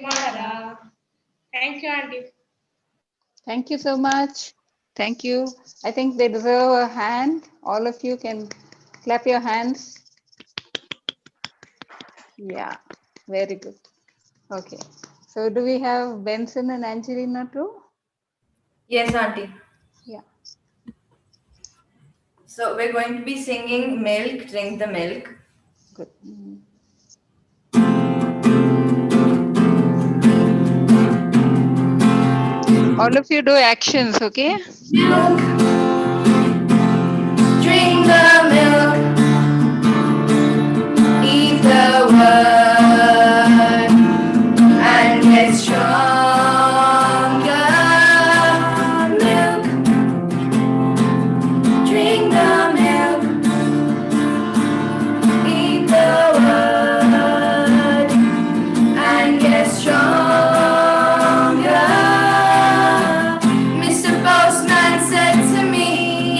Mara. Thank you, Auntie. Thank you so much. Thank you. I think they deserve a hand. All of you can clap your hands. Yeah, very good. Okay. So do we have Benson and Angelina too? Yes, Auntie. Yeah. So we're going to be singing Milk, Drink the Milk. Good. All of you do actions, okay? Milk, drink the milk, eat the word, and get stronger. Milk, drink the milk, eat the word, and get stronger. Mr. Postman said to me,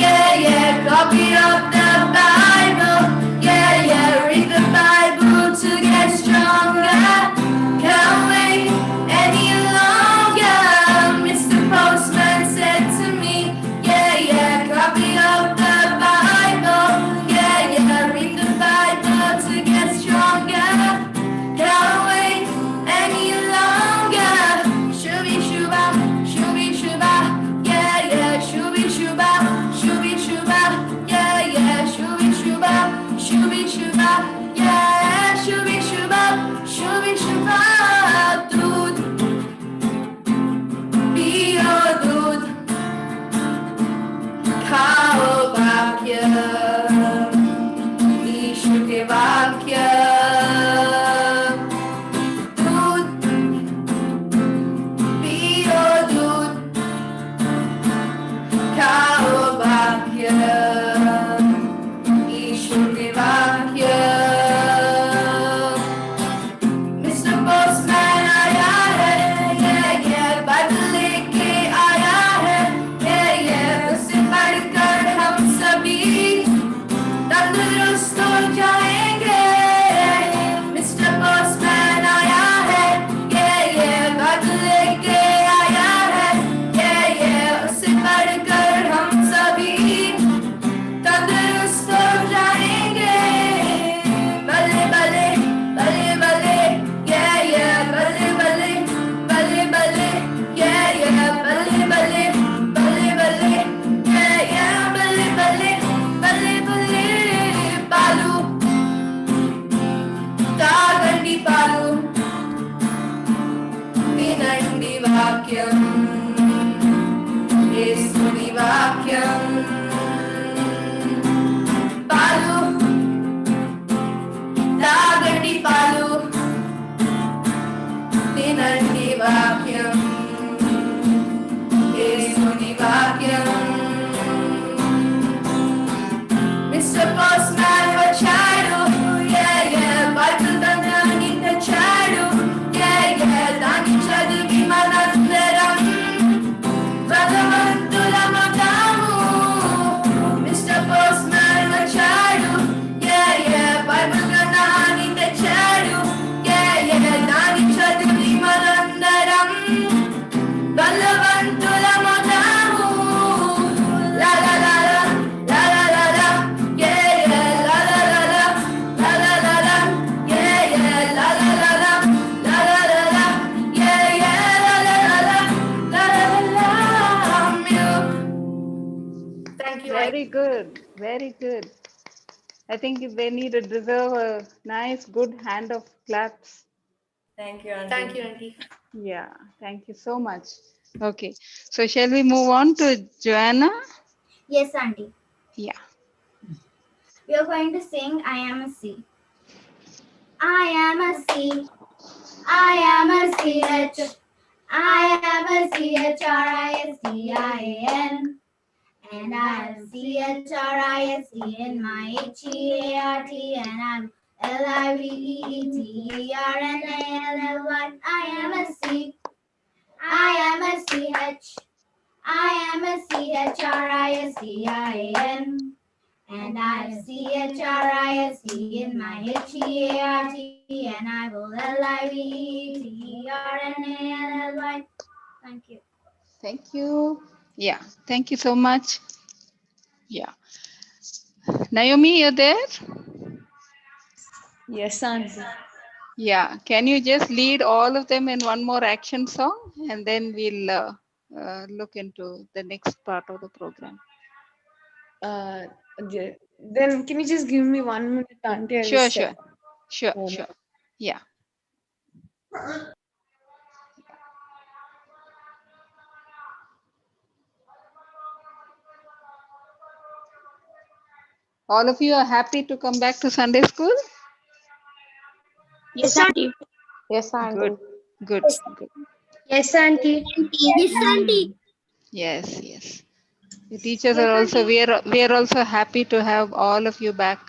yeah, yeah, copy of the Bible. Yeah, yeah, read the Bible to get stronger. Can't wait any longer. Mr. Postman said to me, yeah, yeah, copy of the Bible. Yeah, yeah, read the Bible to get stronger. Can't wait any longer. Shooby shooba, shooby shooba, yeah, yeah, shooby shooba, shooby shooba, yeah, yeah, shooby shooba, shooby shooba, yeah, shooby shooba, shooby shooba. Dood, piyo dood, khao vakya, Ishu के वाक्य. दूध, पियो दूध, खाओ वाक्य, issue के वाक्य. Mr. Postman आया है, yeah, yeah, बाइबल लेके आया है, yeah, yeah, उसे पढ़कर हम सभी तंदुरुस्त हो जाएंगे. Mr. Postman आया है, yeah, yeah, बाइबल लेके आया है, yeah, yeah, उसे पढ़कर हम सभी तंदुरुस्त हो जाएंगे. बल्ले बल्ले बल्ले बल्ले, yeah, yeah, बल्ले बल्ले बल्ले बल्ले, yeah, yeah, बल्ले बल्ले बल्ले बल्ले, yeah, yeah, बल्ले बल्ले बल्ले बल्ले. पालू తాగండి పాలు, వినండి వాక్యం, యేసుని వాక్యం. పాలు తాగండి పాలు, వినండి వాక్యం, యేసుని వాక్యం. Mr. Postman వచ్చాడు, yeah, yeah, బైబిల్ దాన్ని తెచ్చాడు, yeah, yeah, దాన్ని చదివి మనందరం బలవంతులమవుతాము. Mr. Postman వచ్చాడు, yeah, yeah, బైబిల్ దాన్ని తెచ్చాడు, yeah, yeah, దాన్ని చదివి మనందరం బలవంతులమవుతాము. La la la la, la la la la, yeah, yeah, la la la la, la la la la, yeah, yeah, la la la la, la la la la, yeah, yeah, la la la la, la la la la. Milk. Thank you. Very good. Very good. I think they need to deserve a nice, good hand of claps. Thank you, Auntie. Thank you, Auntie. Yeah. Thank you so much. Okay. So shall we move on to Joanna? Yes, Auntie. Yeah. We are going to sing I Am a Sea. I am a sea. I am a CH. I am a CHRISTIAN. And I'm CHRIST in my HEART. And I'm LIVEETERNALLY. I am a sea. I am a CH. I am a CHRISTIAN. And I'm CHRIST in my HEART. And I will LIVEETERNALLY. Thank you. Thank you. Yeah, thank you so much. Yeah. Naomi, you're there? Yes, auntie. Yeah. Can you just lead all of them in one more action song and then we'll look into the next part of the program. Then can you just give me 1 minute, auntie? I will Sure, step. sure, sure, Oh, sure. Yeah. All of you are happy to come back to Sunday school? Yes, auntie. Yes, Good, auntie. good, good. Yes, auntie. Yes, auntie. Yes, yes. The teachers Yes, are also, auntie. we are also happy to have all of you back.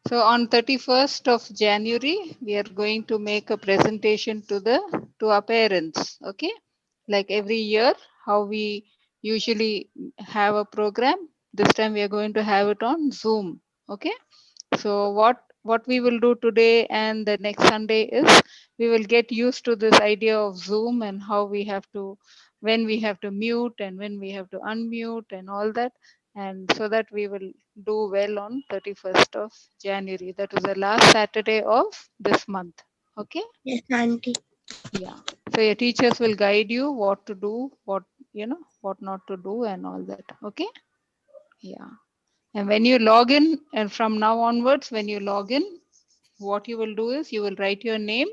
So on 31st of January, we are going to make a presentation to our parents. Okay, like every year, how we usually have a program. This time we are going to have it on Zoom. Okay, so what we will do today and the next Sunday is we will get used to this idea of Zoom and how we have to, when we have to mute and when we have to unmute and all that, and so that we will do well on 31st of January. That is the last Saturday of this month. Okay. Yes, auntie. Yeah. So your teachers will guide you what to do, what what not to do, and all that. Okay. Yeah. And when you log in, and from now onwards, when you log in, what you will do is you will write your name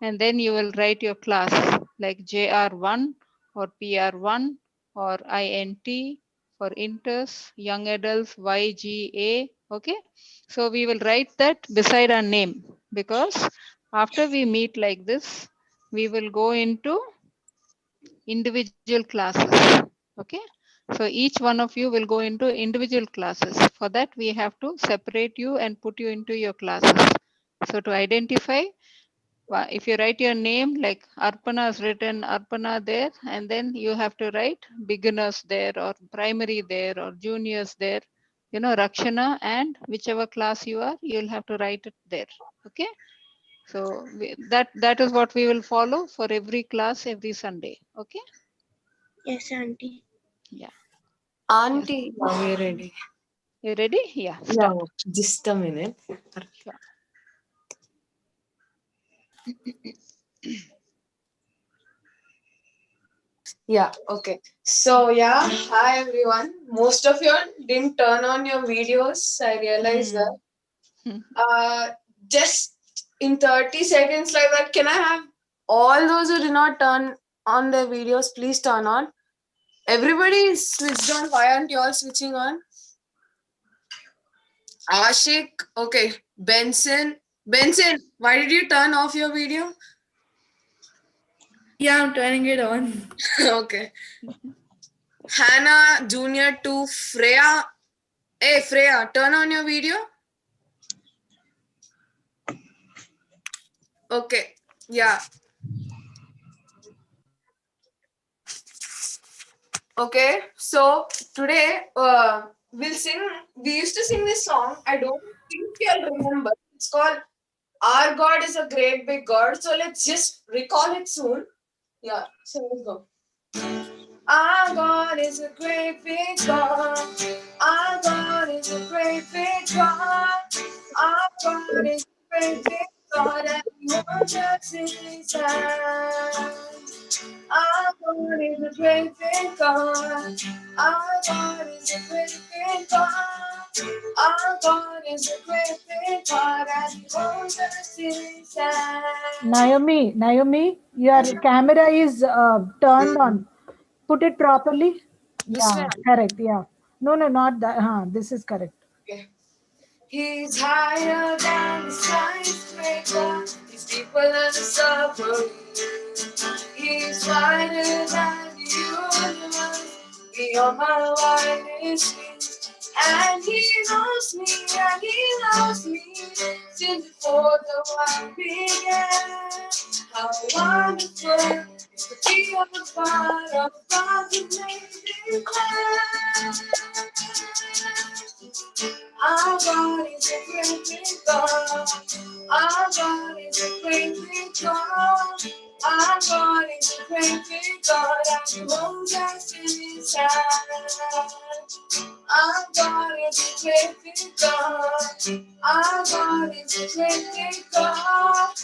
and then you will write your class like JR1 or PR1 or INT for inters, young adults, YGA. Okay. So we will write that beside our name, because after we meet like this, we will go into individual classes. Okay. So each one of you will go into individual classes. For that, we have to separate you and put you into your classes. So to identify, if you write your name, like Arpana is written, Arpana there, and then you have to write beginners there or primary there or juniors there, Rakshana, and whichever class you are, you'll have to write it there. Okay. So that is what we will follow for every class every Sunday. Okay. Yes, auntie. Yeah. Auntie, now we're ready. You ready? Yeah. Yeah, Start. just a minute. Sure. Yeah, okay. So, yeah, hi everyone. Most of you didn't turn on your videos. I realize that. Hmm. Just in 30 seconds, like that, can I have all those who did not turn on their videos, please turn on? Everybody is switched on. Why aren't you all switching on? Ashik, okay. Benson, why did you turn off your video? Yeah, I'm turning it on. Okay. Hannah Junior 2, Freya. Hey, Freya, turn on your video. Okay. Yeah. Okay. So today we'll sing. We used to sing this song. I don't think you'll remember. It's called Our God is a Great Big God. So let's just recall it soon. Yeah. So let's go. Our God is a great big God. Our God is a great big God. Our God is a great big God, and He wants us in His hand. Our God is a great big God. Our God is a great big God. Our God is a great big God, and He wants us in His hand. Naomi, your camera is turned on. Put it properly. This Yeah, way. correct. Yeah. No, not that. This is correct. Okay. He's higher than the skyscraper. He's deeper than the submarine. He's wider than the universe, beyond my wildest dreams. And He knows me, and He loves me since before the world began. How wonderful is to be on the part of God's amazing plan. God is a great big God. Our God is a great big God. Our God is a great big God, and He holds us in His hand. Our God is a great big God. Our God is a great big God.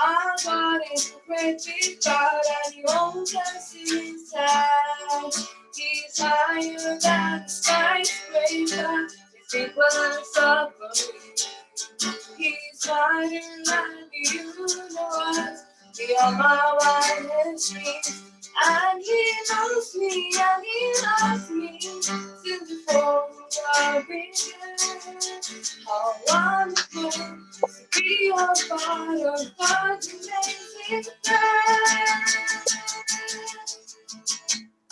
Our God is a great big God, and He holds us in His hand. He's higher than the skyscraper. His equals up. He's higher than the universe. Beyond my wildest dreams. And He knows me, and He loves me since before I began. How wonderful to be a part of God's amazing plan.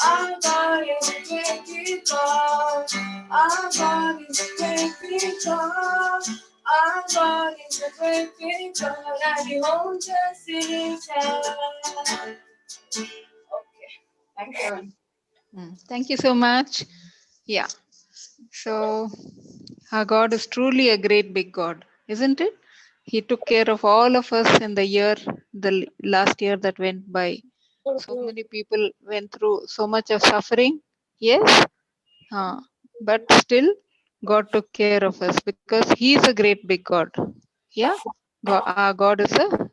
Our God is a great big God. Our God is a great big God. Our God is a great big God, and He holds us in His hand. Okay, thank you. Thank you so much. Yeah. So our God is truly a great big God, isn't it? He took care of all of us in the last year that went by. So many people went through so much of suffering. Yes. But still, God took care of us because He is a great big God. Yeah. Our God is a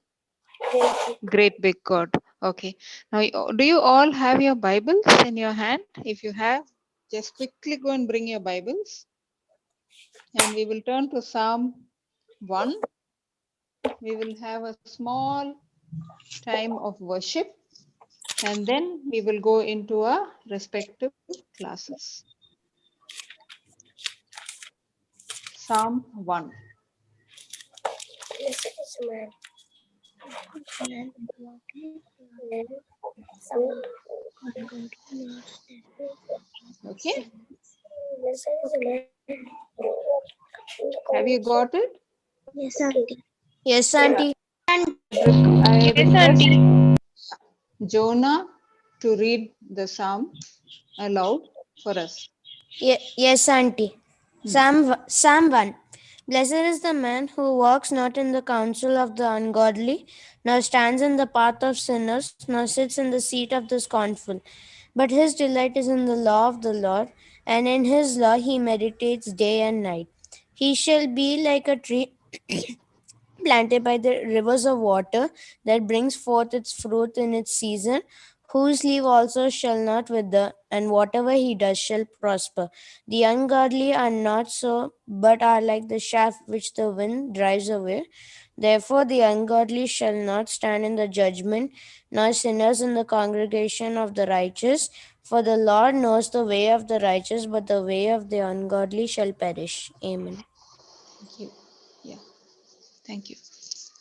great big God. Okay. Now, do you all have your Bibles in your hand? If you have, just quickly go and bring your Bibles. And we will turn to Psalm 1. We will have a small time of worship. And then we will go into our respective classes. Psalm 1. Okay. Have you got it? Yes, auntie. Yes, auntie. I request Jonah to read the psalm aloud for us. Yes, auntie. Psalm 1. Blessed is the man who walks not in the counsel of the ungodly, nor stands in the path of sinners, nor sits in the seat of the scornful. But his delight is in the law of the Lord, and in his law he meditates day and night. He shall be like a tree planted by the rivers of water that brings forth its fruit in its season, whose leaf also shall not wither, and whatever he does shall prosper. The ungodly are not so, but are like the chaff which the wind drives away. Therefore, the ungodly shall not stand in the judgment, nor sinners in the congregation of the righteous. For the Lord knows the way of the righteous, but the way of the ungodly shall perish. Amen. Thank you. Yeah. Thank you.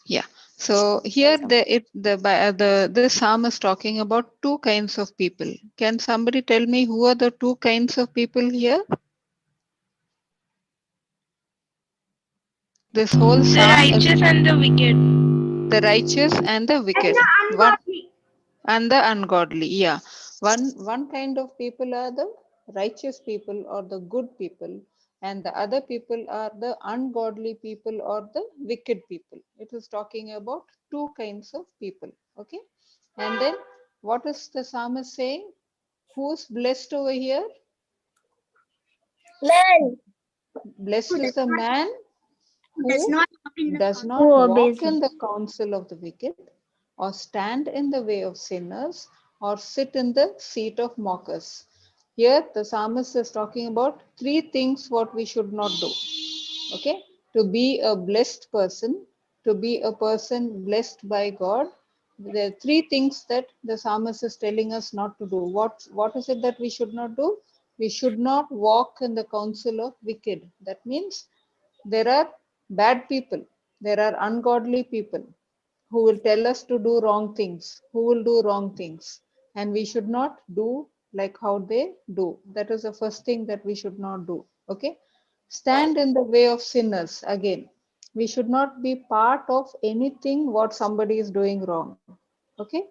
Yeah. So here this psalm is talking about two kinds of people. Can somebody tell me who are the two kinds of people here? This whole psalm is and the wicked. the righteous and the wicked. One and the ungodly. Yeah. One kind of people are the righteous people or the good people, and the other people are the ungodly people or the wicked people. It is talking about two kinds of people. Okay. And then what is the psalmist saying? Who's blessed over here? Man Blessed is the man does who not does not who walk obeys in him. the counsel of the wicked, or stand in the way of sinners, or sit in the seat of mockers. Here, the psalmist is talking about three things what we should not do. Okay, to be a blessed person, to be a person blessed by God, there are three things that the psalmist is telling us not to do. What is it that we should not do? We should not walk in the counsel of wicked. That means there are bad people, there are ungodly people who will tell us to do wrong things, who will do wrong things, and we should not do like how they do. That is the first thing that we should not do. Okay. Stand in the way of sinners. Again, we should not be part of anything what somebody is doing wrong. Okay.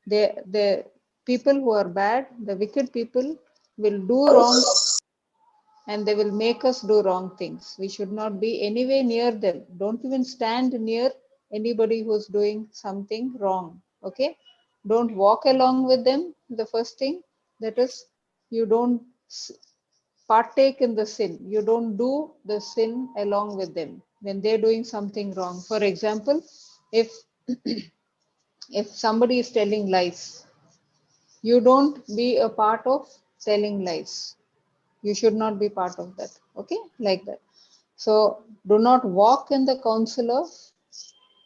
The people who are bad, the wicked people will do wrong. and they will make us do wrong things. We should not be anywhere near them. Don't even stand near anybody who's doing something wrong. Okay? Don't walk along with them. The first thing, that is, you don't partake in the sin. You don't do the sin along with them when they're doing something wrong. For example, if if somebody is telling lies, you don't be a part of telling lies. You should not be part of that. Okay, like that. So do not walk in the counsel of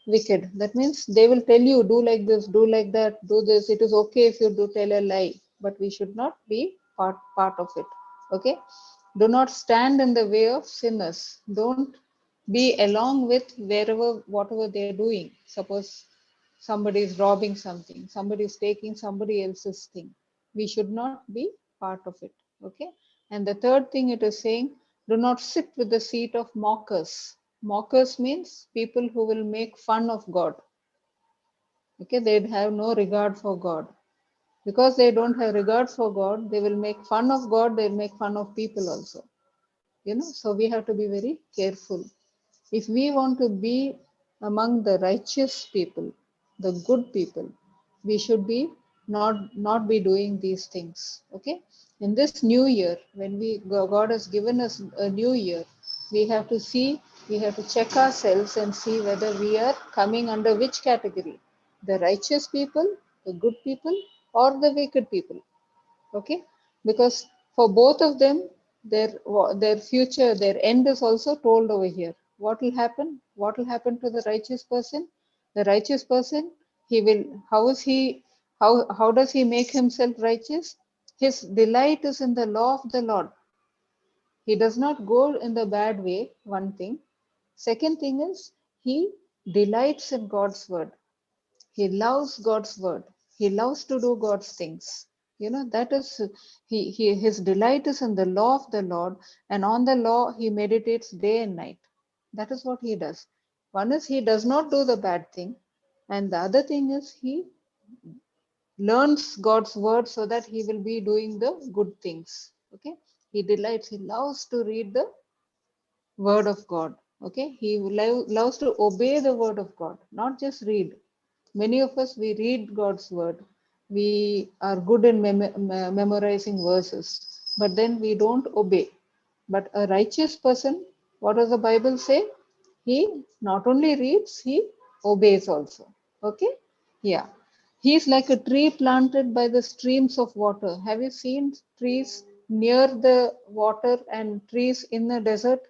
wicked. That means they will tell you, do like this, do like that, do this. It is okay if you do tell a lie, but we should not be part of it. Okay. Do not stand in the way of sinners. Don't be along with whatever they're doing. Suppose somebody is robbing something, somebody is taking somebody else's thing. We should not be part of it. Okay. And the third thing it is saying, do not sit with the seat of mockers. Mockers means people who will make fun of God. Okay, they have no regard for God. Because they don't have regard for God, they will make fun of God, they'll make fun of people also. So we have to be very careful. If we want to be among the righteous people, the good people, we should be not be doing these things. Okay. In this new year, when God has given us a new year, we have to check ourselves and see whether we are coming under which category, the righteous people, the good people, or the wicked people. Okay, because for both of them, their future, their end is also told over here. What will happen to the righteous person? The righteous person, he will how does he make himself righteous? His delight is in the law of the Lord. He does not go in the bad way. One thing. Second thing is, he delights in God's word. He loves God's word. He loves to do God's things. That is, his delight is in the law of the Lord, and on the law he meditates day and night. That is what he does. One is, he does not do the bad thing, and the other thing is, he learns God's word so that he will be doing the good things. Okay, he loves to read the word of God. Okay, he loves to obey the word of God, not just read. Many of us, we read God's word. We are good in memorizing verses, but then we don't obey. But a righteous person, what does the Bible say? He not only reads, he obeys also. Okay? Yeah. He is like a tree planted by the streams of water. Have you seen trees near the water and trees in the desert?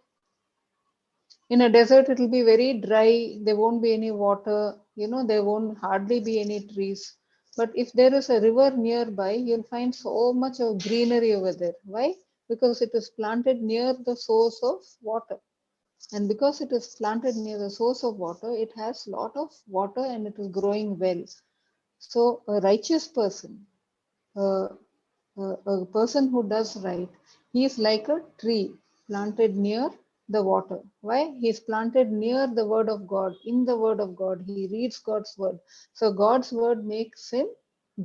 In a desert, it will be very dry. There won't be any water. There won't hardly be any trees. But if there is a river nearby, you'll find so much of greenery over there. Why? Because it is planted near the source of water. And because it is planted near the source of water, it has a lot of water and it is growing well. So a righteous person, a person who does right, he is like a tree planted near the water. Why? He is planted near the word of God, in the word of God. He reads God's word. So God's word makes him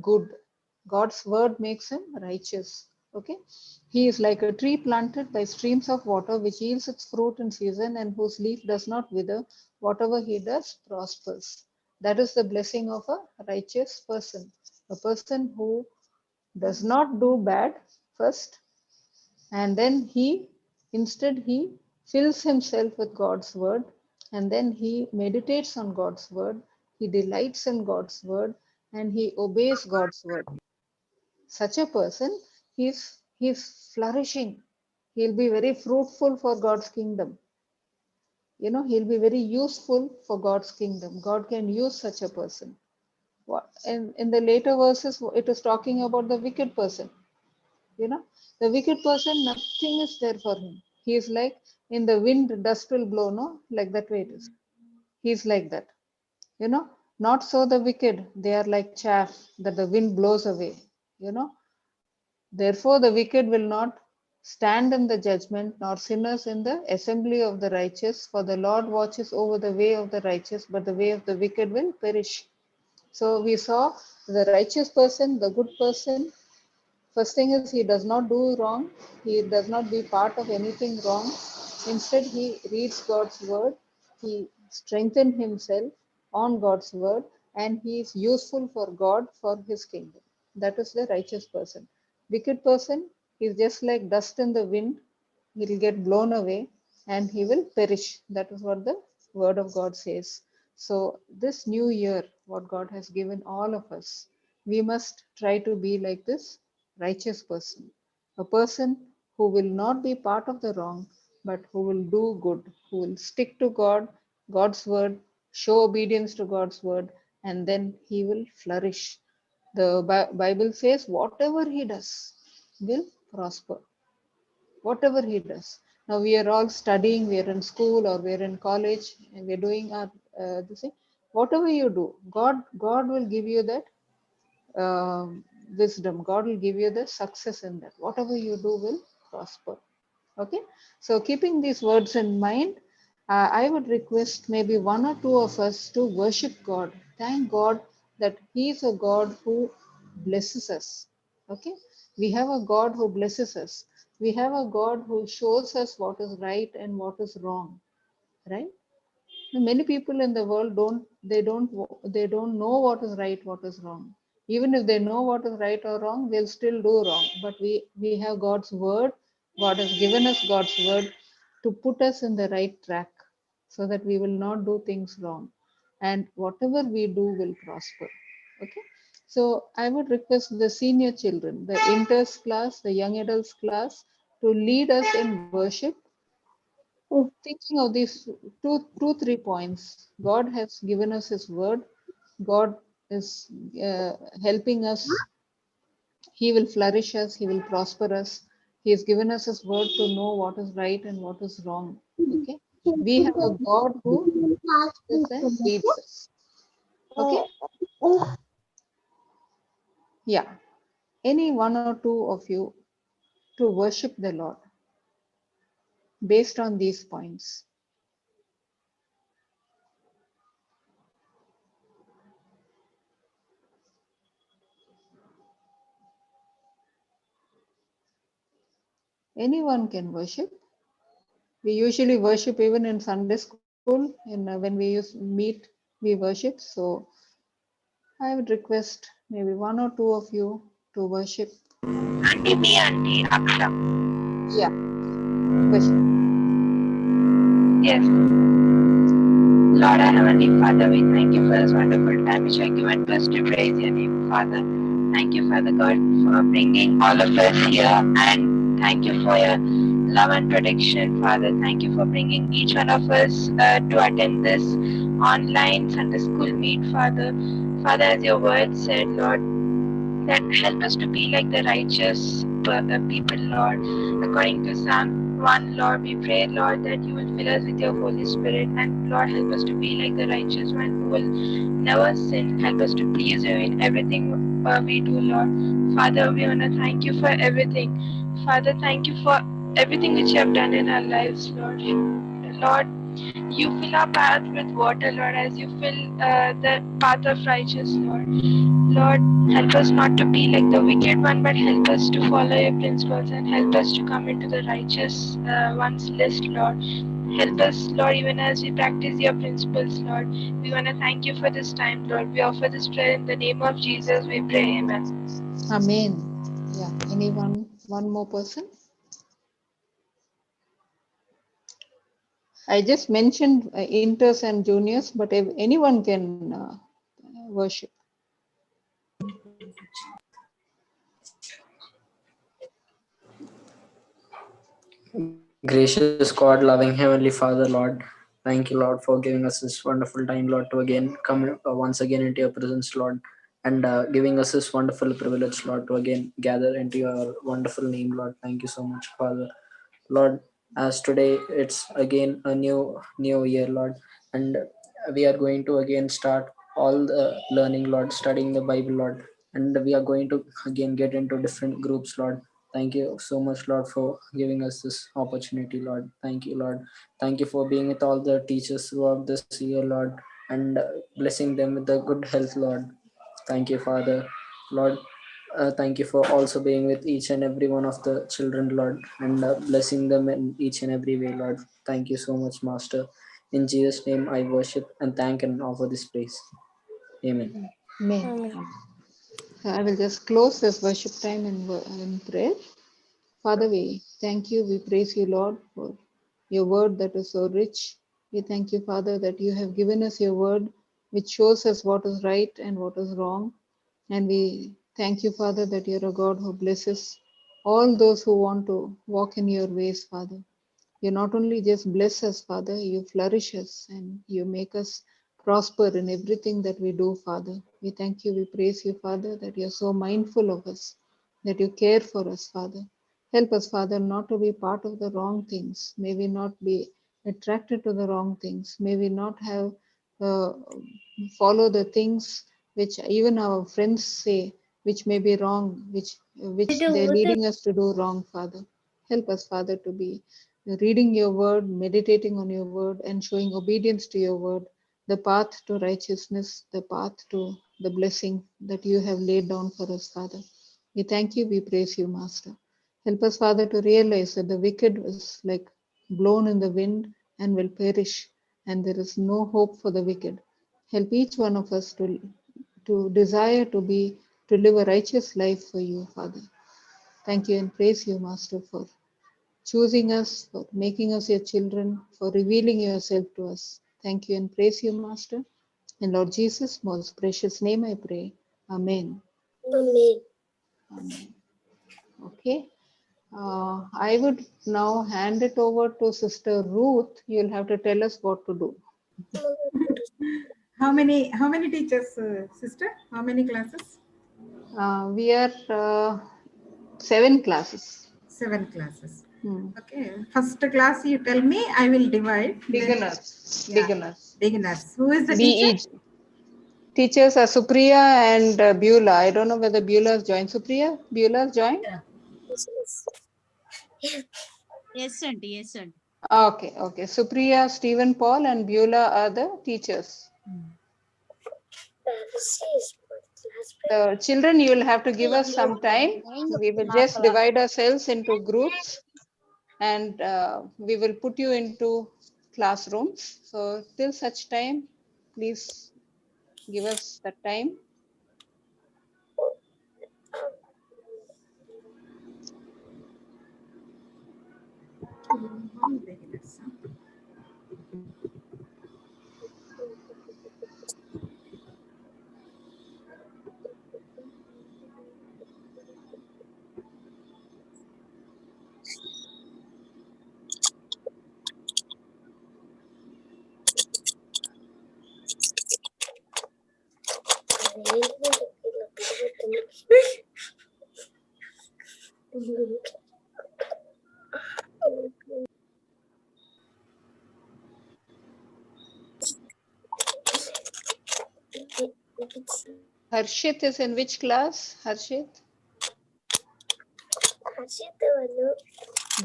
good. God's word makes him righteous. Okay. He is like a tree planted by streams of water, which yields its fruit in season and whose leaf does not wither. Whatever he does prospers. That is the blessing of a righteous person. A person who does not do bad first, and then instead he fills himself with God's word, and then he meditates on God's word, he delights in God's word, and he obeys God's word. Such a person, he's flourishing. He'll be very fruitful for God's kingdom. He'll be very useful for God's kingdom. God can use such a person. In the later verses, it is talking about the wicked person. The wicked person, nothing is there for him. He is like, in the wind, dust will blow, no? Like that way it is. He is like that. Not so the wicked. They are like chaff that the wind blows away. Therefore, the wicked will not stand in the judgment, nor sinners in the assembly of the righteous. For the Lord watches over the way of the righteous, but the way of the wicked will perish. So we saw the righteous person, the good person, First thing is he does not do wrong. He does not be part of anything wrong. Instead, he reads God's word. He strengthens himself on God's word, and he is useful for God for his kingdom. That is the righteous person. Wicked person is just like dust in the wind. He will get blown away and he will perish. That is what the word of God says. So, this new year, what God has given all of us, we must try to be like this righteous person, a person who will not be part of the wrong, but who will do good, who will stick to God, God's word, show obedience to God's word, and then he will flourish. The Bible says, whatever he does will prosper. Whatever he does. Now we are all studying, we are in school or we are in college, and we're doing our this thing. Whatever you do, God will give you that wisdom. God will give you the success in that. Whatever you do will prosper. Okay. So keeping these words in mind, I would request maybe one or two of us to worship God. Thank God that He is a God who blesses us. Okay. We have a God who blesses us. We have a God who shows us what is right and what is wrong. Right. Many people in the world don't know what is right, what is wrong. Even if they know what is right or wrong, they'll still do wrong. But we have God's word. God has given us God's word to put us in the right track so that we will not do things wrong. And whatever we do will prosper. Okay. So I would request the senior children, the inters class, the young adults class, to lead us in worship, thinking of these two, 3 points. God has given us His word. God is helping us. He will flourish us. He will prosper us. He has given us His word to know what is right and what is wrong. Okay. We have a God who prospers and leads us. Okay. Yeah. Any one or two of you to worship the Lord based on these points. Anyone can worship. We usually worship even in Sunday school. When we meet, we worship. So I would request maybe one or two of you to worship. Auntie Aksha. Yeah, worship. Yes. Lord, our Heavenly Father, we thank you for this wonderful time which you have given to us to praise your name, Father. Thank you, Father God, for bringing all of us here, and thank you for your love and protection, Father. Thank you for bringing each one of us to attend this online Sunday school meet, Father. Father, as your word said, Lord, that help us to be like the righteous people, Lord. According to Psalm 1, Lord, we pray, Lord, that you will fill us with your Holy Spirit, and Lord, help us to be like the righteous one who will never sin. Help us to please you in everything we do, Lord. Father, we want to thank you for everything. Father, thank you for everything which you have done in our lives, Lord. Lord, you fill our path with water, Lord, as you fill the path of righteous, Lord. Lord, help us not to be like the wicked one, but help us to follow your principles and help us to come into the righteous ones list, Lord. Help us, Lord, even as we practice your principles, Lord. We want to thank you for this time, Lord. We offer this prayer in the name of Jesus. We pray, amen. Amen. Yeah. Anyone? One more person? I just mentioned inters and juniors, but if anyone can worship. Gracious God, loving Heavenly Father, Lord, thank you, Lord, for giving us this wonderful time, Lord, to again come once again into your presence, Lord, and giving us this wonderful privilege, Lord, to again gather into your wonderful name, Lord. Thank you so much, Father. Lord, as today it's again a new year, Lord, and we are going to again start all the learning, Lord, studying the Bible, Lord, and we are going to again get into different groups, Lord. Thank you so much, Lord, for giving us this opportunity, Lord. Thank you, Lord. Thank you for being with all the teachers throughout this year, Lord, and blessing them with the good health, Lord. Thank you, Father. Lord, Thank you for also being with each and every one of the children, Lord, and blessing them in each and every way, Lord. Thank you so much, Master. In Jesus' name, I worship and thank and offer this praise. Amen. Amen. Amen. So I will just close this worship time in prayer. Father, we thank you, we praise you, Lord, for your word that is so rich. We thank you, Father, that you have given us your word, which shows us what is right and what is wrong. And we thank you, Father, that you're a God who blesses all those who want to walk in your ways, Father. You not only just bless us, Father, you flourish us and you make us prosper in everything that we do, Father. We thank you, we praise you, Father, that you're so mindful of us, that you care for us, Father. Help us, Father, not to be part of the wrong things. May we not be attracted to the wrong things. May we not have uh, follow the things which even our friends say, which may be wrong, which they're leading us to do wrong, Father. Help us, Father, to be reading your word, meditating on your word, and showing obedience to your word, the path to righteousness, the path to the blessing that you have laid down for us, Father. We thank you, we praise you, Master. Help us, Father, to realize that the wicked is like blown in the wind and will perish, and there is no hope for the wicked. Help each one of us to desire to live a righteous life for you, Father. Thank you and praise you, Master, for choosing us, for making us your children, for revealing yourself to us. Thank you and praise you, Master. In Lord Jesus' most precious name I pray. Amen. Amen. Amen. Okay. I would now hand it over to Sister Ruth. You'll have to tell us what to do. How many teachers, sister? How many classes? We are 7 classes. 7 classes. Hmm. Okay. First class, you tell me. I will divide. Beginners. Yeah. Beginners. Beginners. Who is the teacher? BEG. Teachers are Supriya and Beulah. I don't know whether Beulah has joined. Supriya? Beulah has joined? Yes, aunty. Yes, aunty. Okay, okay. Supriya, Stephen Paul, and Beulah are the teachers. The children, you will have to give us some time. We will just divide ourselves into groups and we will put you into classrooms. So till such time, please give us the time. Beginners. Harshit is in which class? Harshit?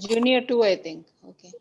Junior 2, I think. Okay.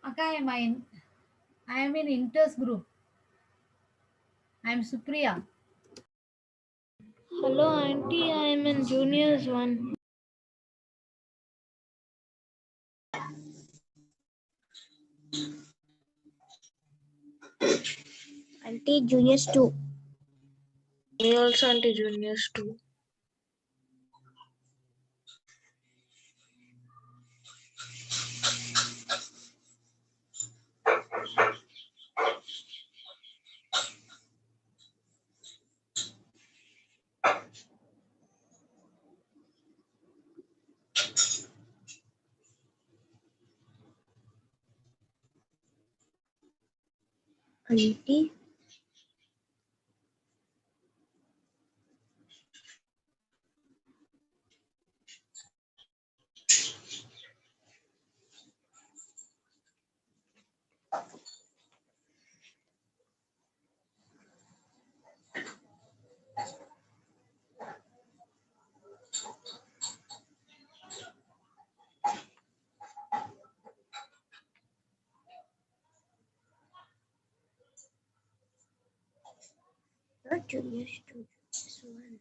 Akka, I am in Inters group. I am Supriya. Hello, Auntie. I am in Juniors 1. Auntie, Juniors 2. Me also Auntie Juniors 2. Auntie. Not Juniors 2, Juniors 1.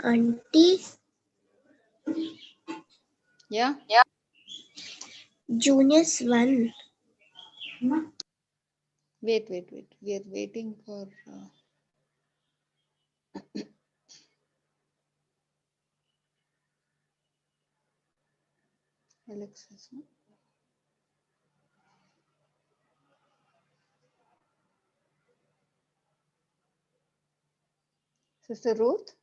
Auntie. Yeah. Juniors 1. Wait. We are waiting for Alexis. No? Sister Ruth.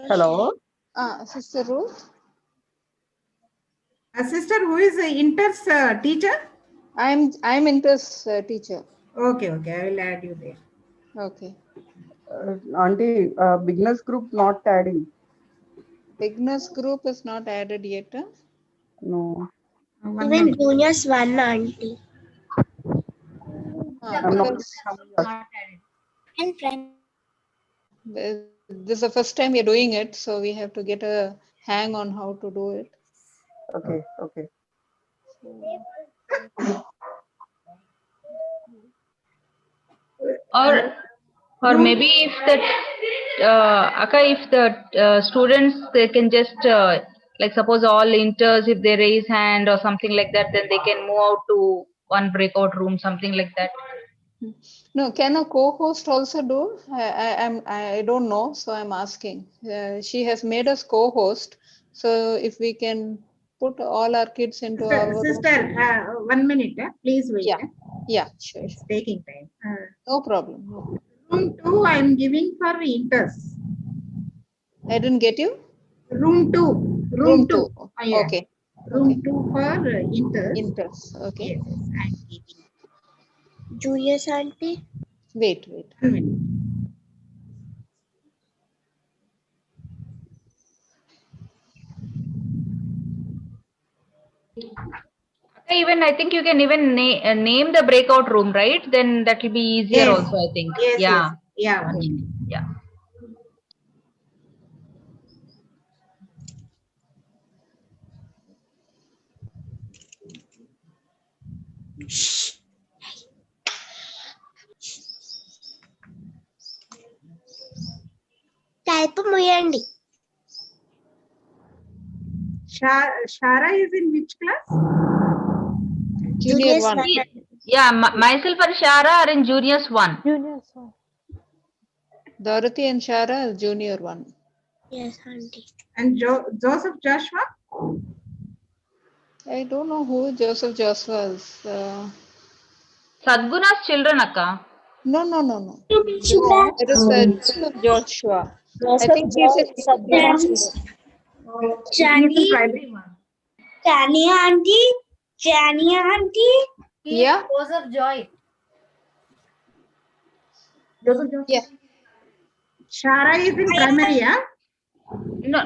Hello. Sister Ruth. Sister, who is Inter's teacher? I'm Inter's teacher. Okay, okay. I will add you there. Okay. Auntie, beginners group not adding. Beginners group is not added yet. Huh? No. Even juniors one, auntie. I'm not Because Not added. And friend. this is the first time we're doing it, so we have to get a hang on how to do it. Okay, okay. Or maybe if the Akka, if the students, they can just like suppose all inters, if they raise hand or something like that, then they can move out to one breakout room, something like that. No, can a co-host also do? I don't know, so I'm asking. She has made us co-host, so if we can put all our kids into our Sister, 1 minute. Please wait. Yeah, sure. It's taking time. No problem. No. Room 2, I am giving for inters. I didn't get you. Room 2. Room 2. Yeah. Okay. Room 2 for inters. Inters. Okay. Yes, I am giving. Julius auntie. Wait. 1 minute. Even I think you can even name the breakout room, right? Then that will be easier Yes. also, I think. Yes, Yeah. yes. Yeah, 1 minute. Yeah. Type ముయండి. Shara is in which class? Junior 1. Yeah, myself and Shara are in juniors 1. Juniors 1. Dorothy and Shara is junior 1. Yes, auntie. And Joseph Joshua? I don't know who Joseph Joshua is. Sadguna's children, Akka. No. It is Joseph Joshua. I think he's in Chania auntie. Yeah. Joseph Joy. Yeah. Shara is in primary, yeah? No.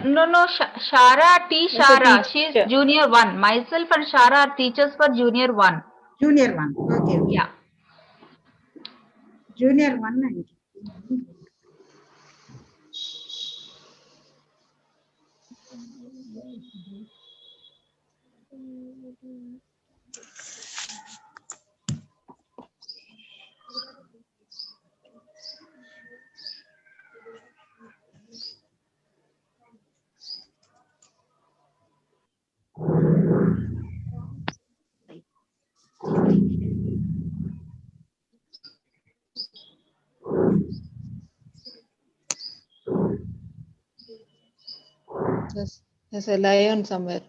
Shara, Shara. She's junior 1. Myself and Shara are teachers for junior 1. Junior 1. Okay. Yeah. Junior 1. There's a lion somewhere.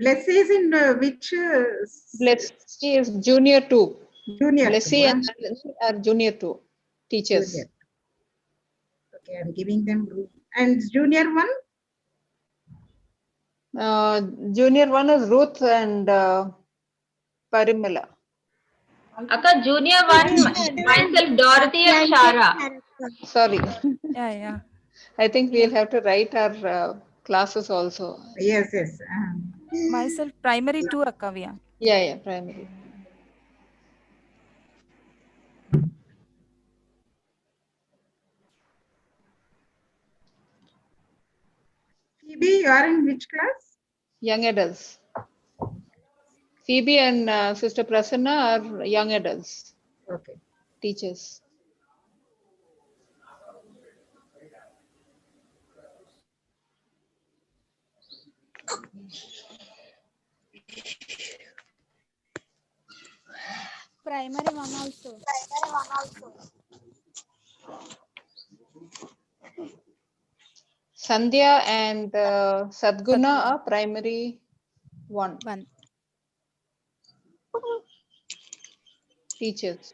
Blessy is in which? Blessy is junior 2. Junior Blessy 2, and Blessy are junior 2 teachers. Junior. Okay, I'm giving them room. And junior 1? Junior 1 is Ruth and Parimala. Akka, junior 1, myself, Dorothy and Shara. Sorry. Yeah. I think we'll have to write our classes also. Yes. Myself, primary 2, Akkavya. Yeah, primary. Phoebe, you are in which class? Young adults. Phoebe and Sister Prasanna are young adults. Okay. Teachers. Primary one also. Sandhya and Sadguna are primary 1. Teachers.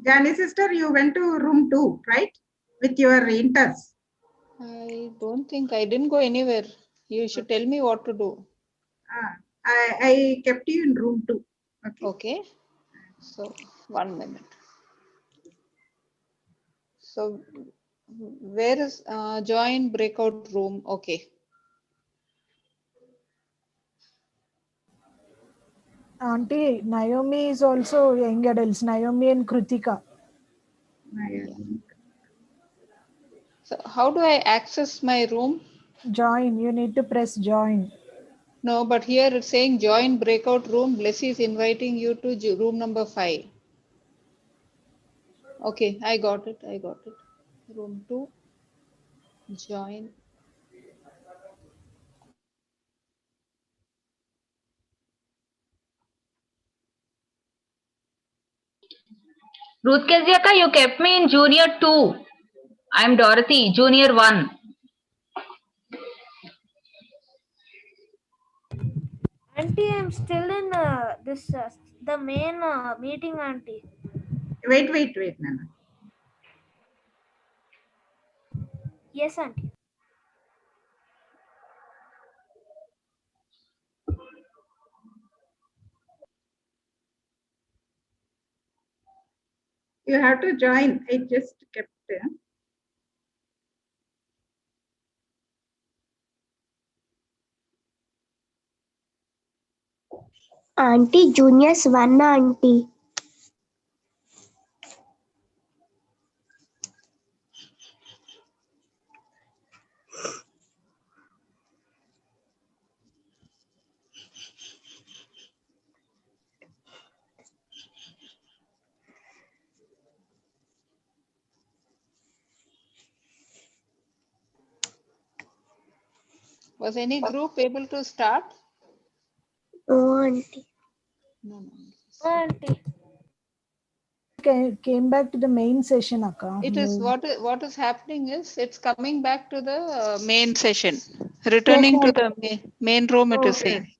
Jani sister, you went to room 2, right? With your inters. I don't think I didn't go anywhere. You should tell me what to do. I kept you in room 2. Okay. Okay. So 1 minute. So where is join breakout room? Okay. Auntie, Naomi is also young adults. Naomi and Kritika. So how do I access my room? Join. You need to press join. No, but here it's saying join breakout room. Blessy is inviting you to room number 5. Okay, I got it. I got it. Room 2. Join. Ruth Keziaka, you kept me in junior 2. I'm Dorothy, junior 1. Auntie, I'm still in the main meeting, Auntie. Wait, Nana. Yes, Auntie. You have to join. I just kept there. Auntie, juniors 1, auntie. Was any group able to start? Oh, auntie. No. Auntie. Came back to the main session, Akka. It is what is happening is it's coming back to the main session. Returning to the main room, it is saying.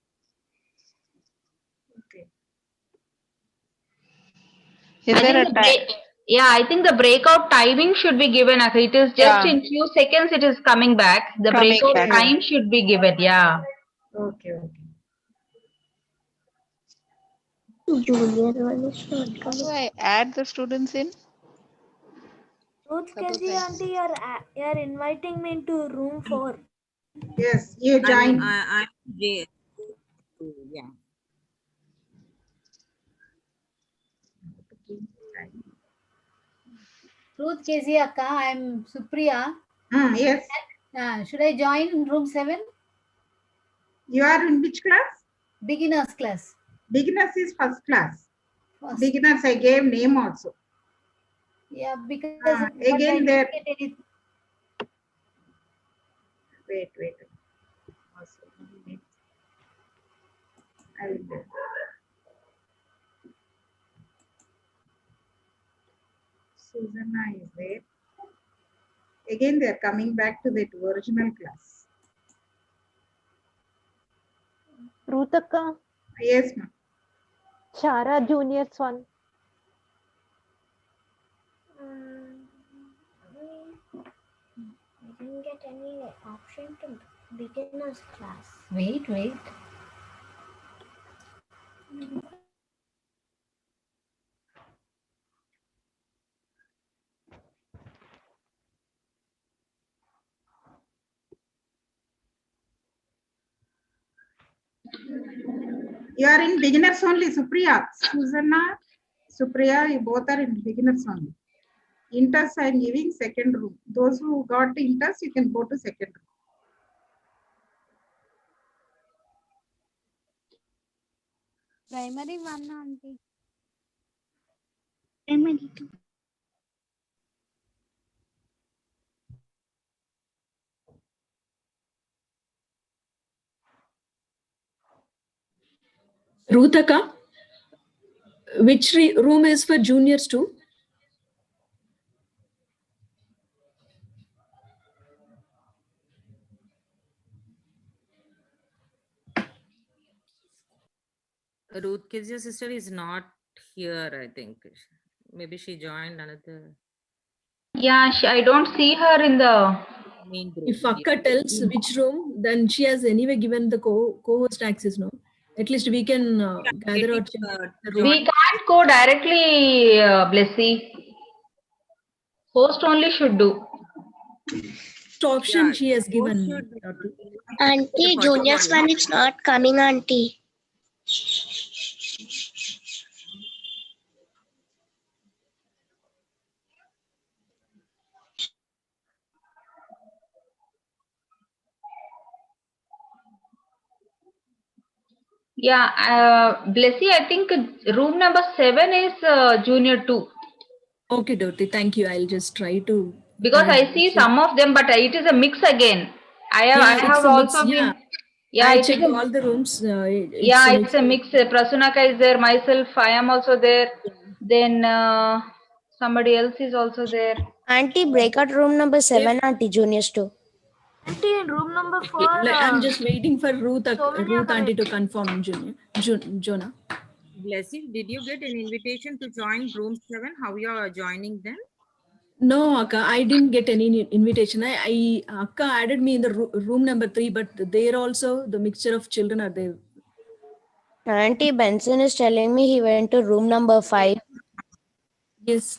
Is there a time? I think the breakout timing should be given. Akka. It is just in few seconds it is coming back. The breakout time should be given. Yeah. Okay. Junior 1 is not How do coming. I add the students in? Ruth Kezi, Auntie, you're inviting me into room 4. Yes, you join. I'm J. Yeah. Ruth Kezi Akka, I'm Supriya. Yes. Should I join room 7? You are in which class? Beginners class. Beginners is first class. First. Beginners, I gave name also. Yeah, because again there. Wait. I will do. Susanna is there. Again, they are coming back to that original class. Rutaka. Yes, ma'am. Chara juniors 1. I didn't get any option to beginners class. Wait. You are in beginners only, Supriya. Susanna, Supriya, you both are in beginners only. Inters I am giving second room. Those who got inters, you can go to second room. Primary 1, auntie. Primary 2. Rutaka, Which room is for juniors too? Ruth Kezia's sister is not here, I think. Maybe she joined another Yeah, I don't see her in the main group. If Akka tells which room, then she has anyway given the co-host access, no? At least we can gather our the room. We can't go directly, Blessy. Host only should do. Option she has given. Auntie, juniors one is not coming, auntie. Yeah, Blessy, I think room number 7 is junior 2. Okay, Dorothy, thank you. I'll just try to. Because I see some of them, but it is a mix again. I it's have a mix, also been. Yeah, I it is checked a- all the rooms. it's a mix. Prasunaka is there. Myself, I am also there. Then somebody else is also there. Auntie, breakout room number 7, Auntie, juniors 2. Auntie, in room number 4. I'm just waiting for Ruth auntie to confirm, Jonah. Bless you. Did you get an invitation to join room 7? How you are joining them? No, Akka, I didn't get any invitation. Akka added me in the room number 3, but there also the mixture of children are there. Auntie, Benson is telling me he went to room number 5. Yes,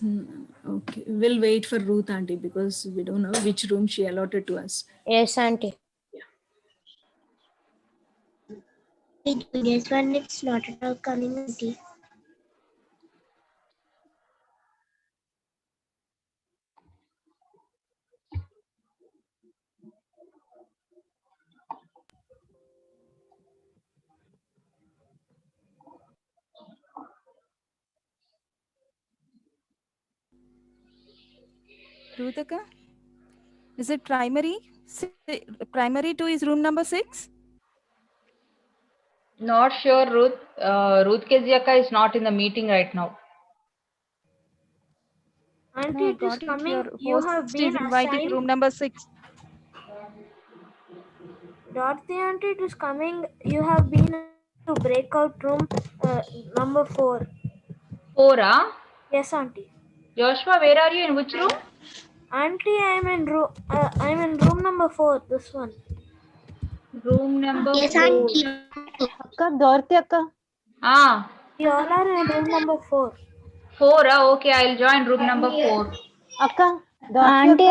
okay. We'll wait for Ruth auntie because we don't know which room she allotted to us. Yes, Auntie. Juniors one is not at all coming, auntie. Rutaka? Is it primary? Primary 2 is room number 6? Not sure, Ruth. Ruth Keziaka is not in the meeting right now. Auntie, it is coming. Your You host have is been invited assigned. room number 6. Dorothy, auntie, it is coming. You have been to breakout room number 4. 4, ah? Yes, auntie. Joshua, where are you? In which room? Auntie, I'm in room number 4. This one. Room number Yes, 4. auntie. Akka, Dorothy Akka. Ah. We all are in room number 4. 4, ah? Okay, I'll join room number 4. Akka, Auntie,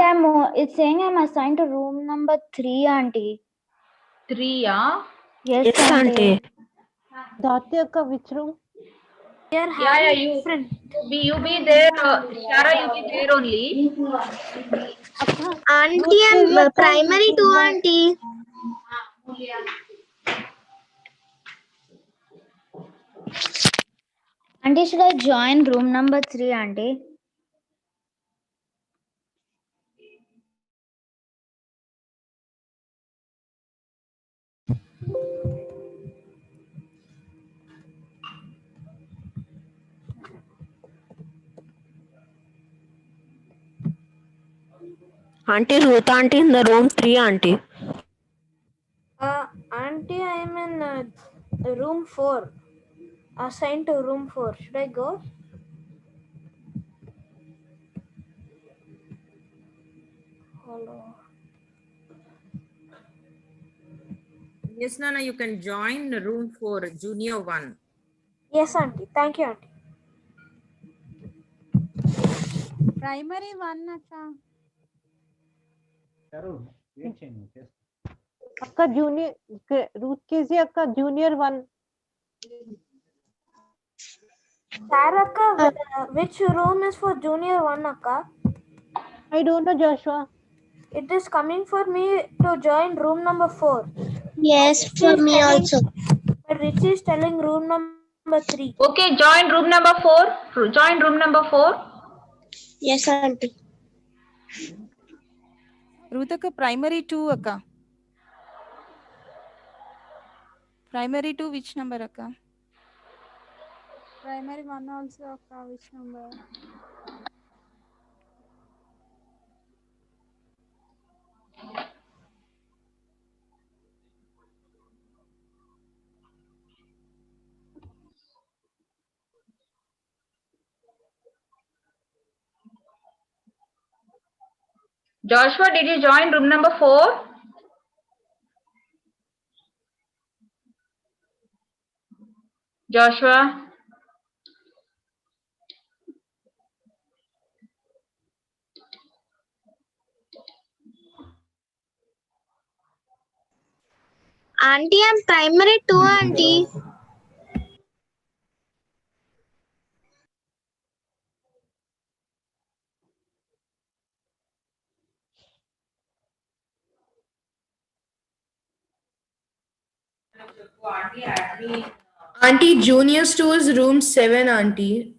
it's saying I'm assigned to room number 3, Auntie. 3, ah? Yes, Auntie. Dorothy Akka, which room? Yeah, you be there, Shara, you be there only. Auntie, I'm primary 2, auntie. Auntie, should I join room number 3, Auntie? Auntie Ruth auntie in the room 3, auntie. Auntie, I'm in room 4. Assigned to room 4. Should I go? Hello. Yes, Nana, you can join room 4, junior 1. Yes, auntie. Thank you, auntie. Primary 1, Akka. Akka, junior, Ruth Kezia Akka, junior 1. Saraka, which room is for junior 1, Akka? I don't know, Joshua. It is coming for me to join room number 4. Yes, for me also. But Richie is telling room number 3. Okay, join room number 4. Join room number 4. Yes, auntie. Rutaka, primary 2, Akka. Primary 2, which number, Akka? Primary 1 also, akka, which number? Joshua, did you join room number 4? Joshua? Auntie, I'm primary 2, auntie. Auntie, junior stores room 7, auntie.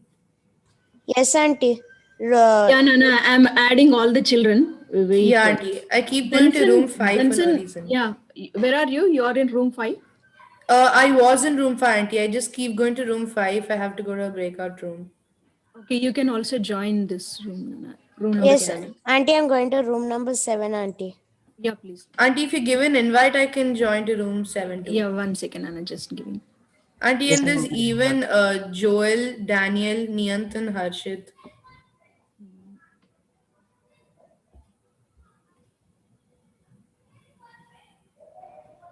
Yes, auntie. Yeah, no, I'm adding all the children. Wait, Yeah, wait. auntie. I keep going to room 5 for no Benson, reason. yeah. Where are you? You are in room 5? I was in room 5, auntie. I just keep going to room 5. I have to go to a breakout room. Okay, you can also join this room. Room number Yes, 7. auntie, I'm going to room number 7, auntie. Yeah, please. Auntie, if you give an invite, I can join to room 7 too. Yeah, 1 second, Anna, just giving. Auntie, and there's even Joel, Daniel, Niyant, and Harshit.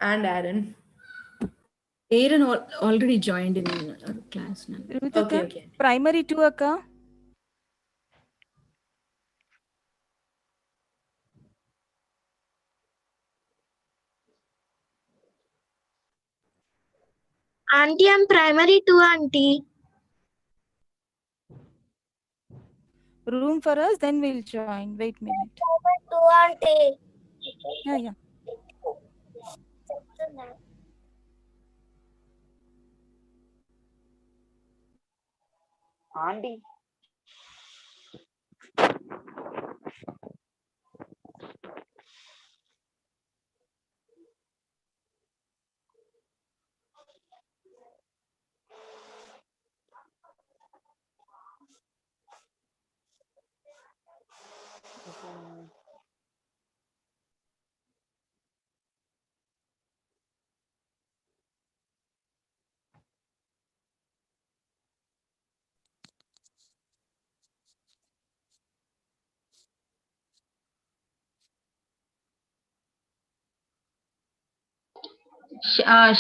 And Aaron. Aaron already joined in our class now. Ruth Okay, akka, okay. primary 2 akka. Auntie, I'm primary 2, auntie. Room for us, then we'll join. Wait a minute. Auntie. Yeah, yeah. Auntie.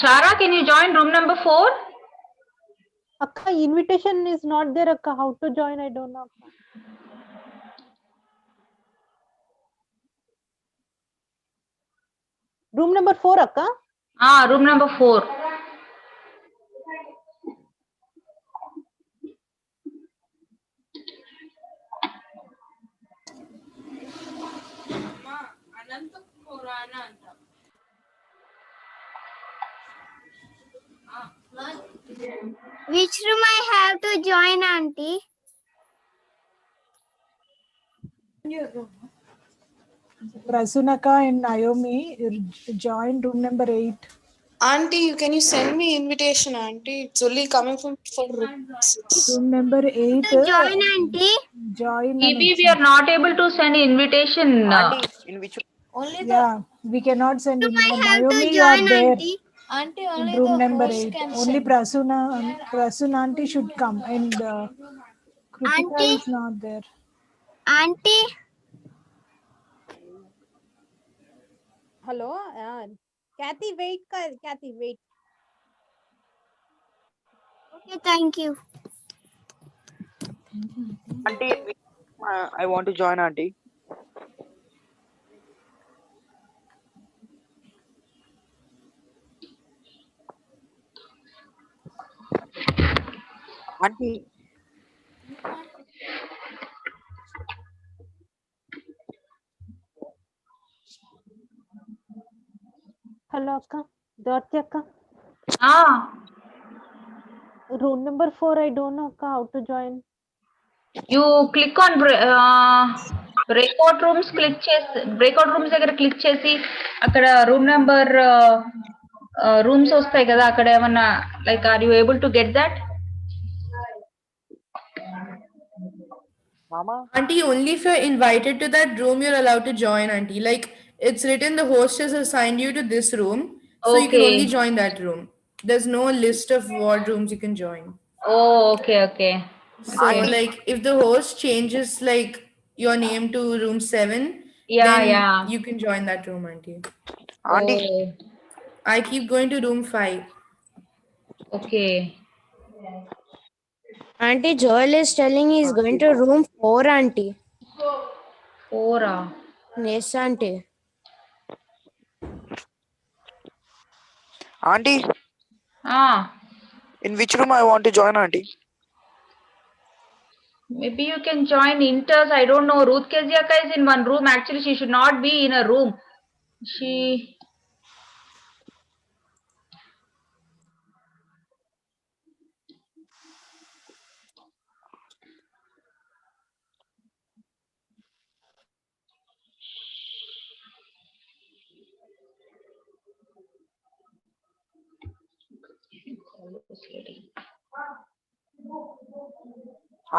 Shara, can you join room number 4? Akka, invitation is not there, Akka. How to join? I don't know. Akka. Room number 4, Akka. Room number 4. Which room I have to join, auntie? Prasunaka and Naomi join room number 8. Auntie, can you send me invitation, auntie? It's only coming from for room 6. Room number 8. To join, auntie? Join. Maybe we are not able to send invitation. In which Yeah, we cannot send in. I have to Naomi, you are join, there. auntie. Auntie, In only room the number host 8. can Only send. Prasuna auntie should come, and Kritika Auntie? is not there. Auntie? Hello, Kathy, wait, Kathy, wait. Okay, thank you. Auntie, I want to join, auntie. Auntie. Hello, Akka. Dorothy, Akka. Room number 4, I don't know, Akka, how to join. You click on breakout rooms, breakout rooms దగ్గర click చేసి అక్కడ room number rooms వస్తాయి కదా అక్కడ ఏమన్నా like are you able to get that? Mama. Auntie, only if you're invited to that room, you're allowed to join, Auntie. Like it's written, the host has assigned you to this room, so you can only Okay. join that room. There's no list of what rooms you can join. Oh, okay, okay. So, Okay. like, if the host changes like your name to room 7, Yeah, then yeah. you can join that room, Auntie. Auntie. Oh, I keep going to room 5. okay. Auntie Joel is telling he's going to room 4, Auntie. 4. Yes, Auntie. Auntie. Ah, In which room I want to join, Auntie? maybe you can join Inters. I don't know. Ruth Keziaka is in one room. Actually, she should not be in a room. She.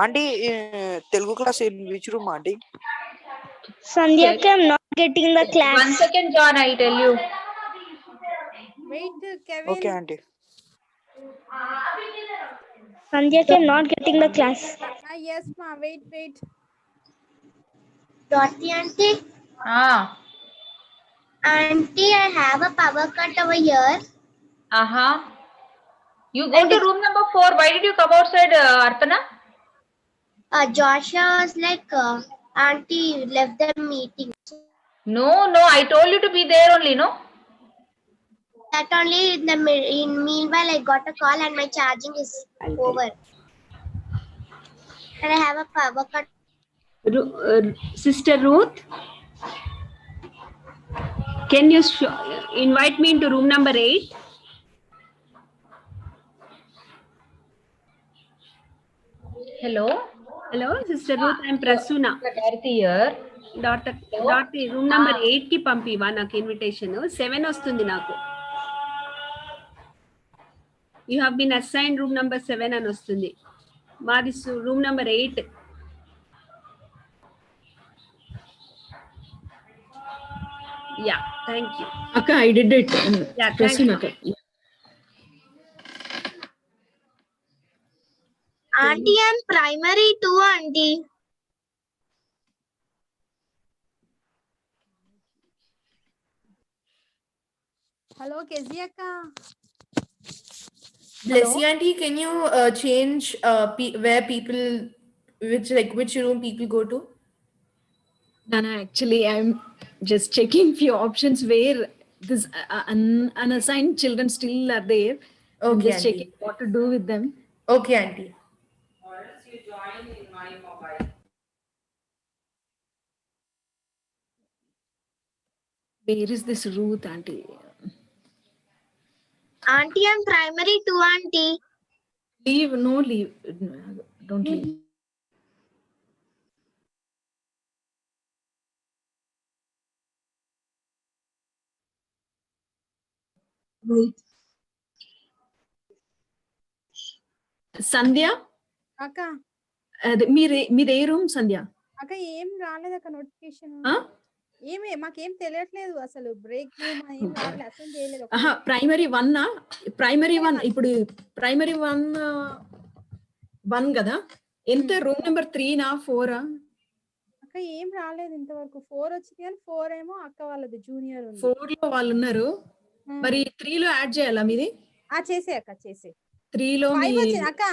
Auntie, Telugu class in which room, Auntie? Sandhyaka, I'm not getting the class. 1 second, John. I tell you. Wait, Kevin. Okay, Auntie. Sandhyaka, I'm not getting the class. Yes, ma. Wait. Dorothy auntie. Ah. Auntie, I have a power cut over here. Uh-huh. You go to room number 4. Why did you come outside, Arpana? Joshua was like, auntie left the meeting. No, I told you to be there only, no? That only in meanwhile I got a call and my charging is over. And I have a power cut. Sister Ruth, can you invite me into room number 8? Hello? Hello, Sister Ruth, I'm Prasuna. Here. Daughter, room number 8 ki పంపివా నాకు invitation 7 వస్తుంది నాకు. You have been assigned room number 7 అని వస్తుంది. మాది room number 8. Yeah, thank you. Akka, I did it. Yeah, Prasuna, thank you. Auntie, I'm primary 2, auntie. Hello, Keziaka. Blessy auntie, can you change where people, which room people go to? Nana, actually, I'm just checking few options where this unassigned children still are there. I'm Okay, just auntie. checking what to do with them. Okay, auntie. Where is this Ruth, auntie? Auntie, I'm primary 2, auntie. Leave, no leave. No, don't leave. Wait. సంధ్య అక్క మీదే room సంధ్య? అక్క ఏం రాలేదు అక్క notification. మాకేం తెలియట్లేదు అసలు. Break room ఏం రాలేదు, అసైన్ చేయలేదు. ప్రైమరీ 1 ప్రైమరీ 1 ఇప్పుడు ప్రైమరీ 1 కదా. ఎంత రూమ్ నెంబర్ 3 నా 4 అక్క ఏం రాలేదు ఇంతవరకు. 4 వచ్చింది కానీ 4 ఏమో అక్క వాళ్ళది జూనియర్ ఉంది. 4 లో వాళ్ళు ఉన్నారు. మరి 3 లో యాడ్ చేయాలా మీది? చేసే అక్క చేసే. 3 లో 5 వచ్చింది అక్క.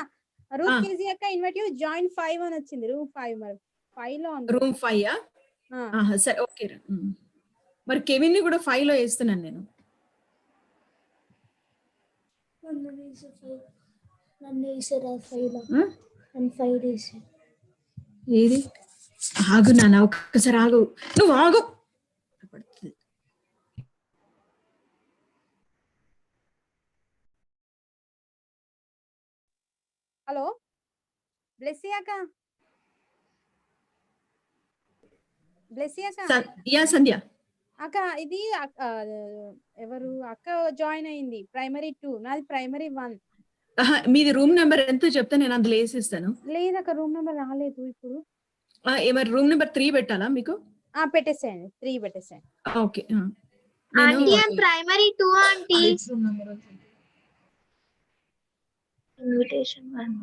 రూట్ కేజీ అక్క ఇన్వైట్ యు జాయిన్ 5 అని వచ్చింది. రూమ్ 5 మరి 5 లో ఉంది. రూమ్ 5 సరే ఓకే. మరి కెవిన్ ని కూడా 5 లో వేస్తున్నాను నేను. ఏది ఆగు నాన్న, ఒక్కసారి ఆగు, నువ్వు ఆగు. హలో బ్లెస్సీ అక్క. సంధ్య అక్క ఇది ఎవరు అక్క జాయిన్ అయింది ప్రైమరీ 2, నాది ప్రైమరీ 1. మీది రూమ్ నెంబర్ ఎంతో చెప్తే నేను అందులో వేసిస్తాను. లేదక్క రూమ్ నెంబర్ రాలేదు ఇప్పుడు. మరి రూమ్ నెంబర్ 3 పెట్టాలా మీకు? పెట్టేసేయండి 3 పెట్టేసేయండి. Okay. Auntie, I'm primary 2 auntie. Invitation one.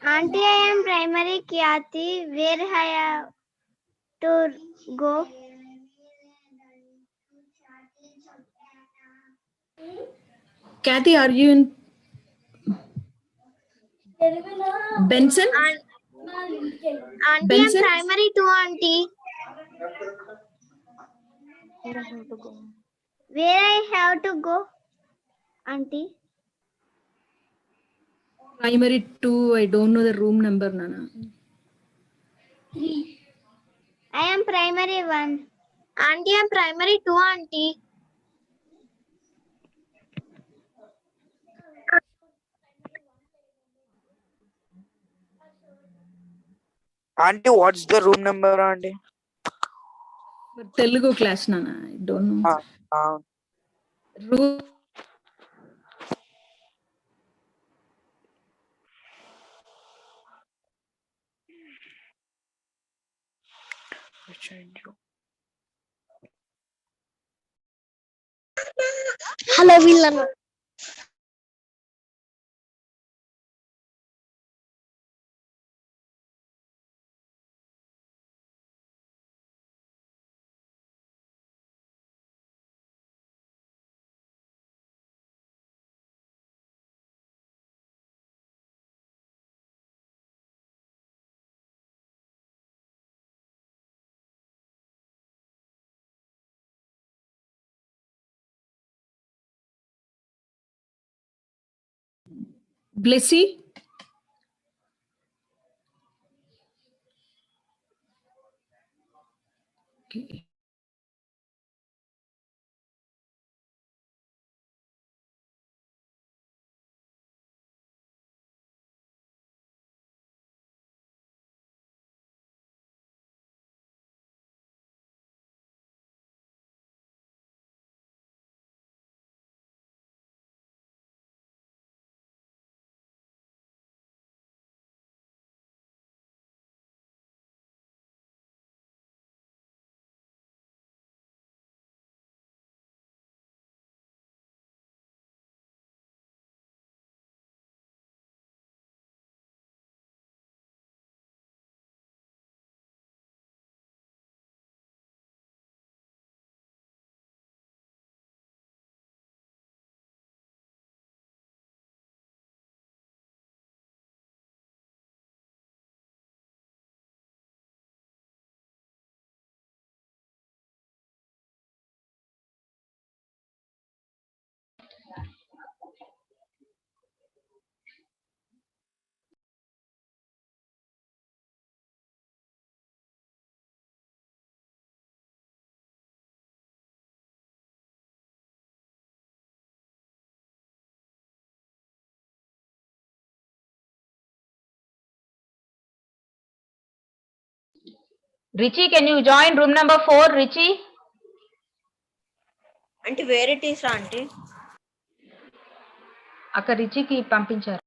Auntie, I am primary Kyati. Where I have to go? Kathy, are you in Benson? Auntie, Benson? I'm primary 2 auntie. Where I have to go, auntie? Primary 2, I don't know the room number, Nana. 3. I am primary 1. Auntie, I'm primary 2 auntie. Auntie, what's the room number, auntie? Telugu class, Nana. I don't know. Room. Hello, Villano. Blessy? Okay. Richie, can you join room number 4, Richie? Auntie, where it is, auntie? అక్కడ రిచికి పంపించారు.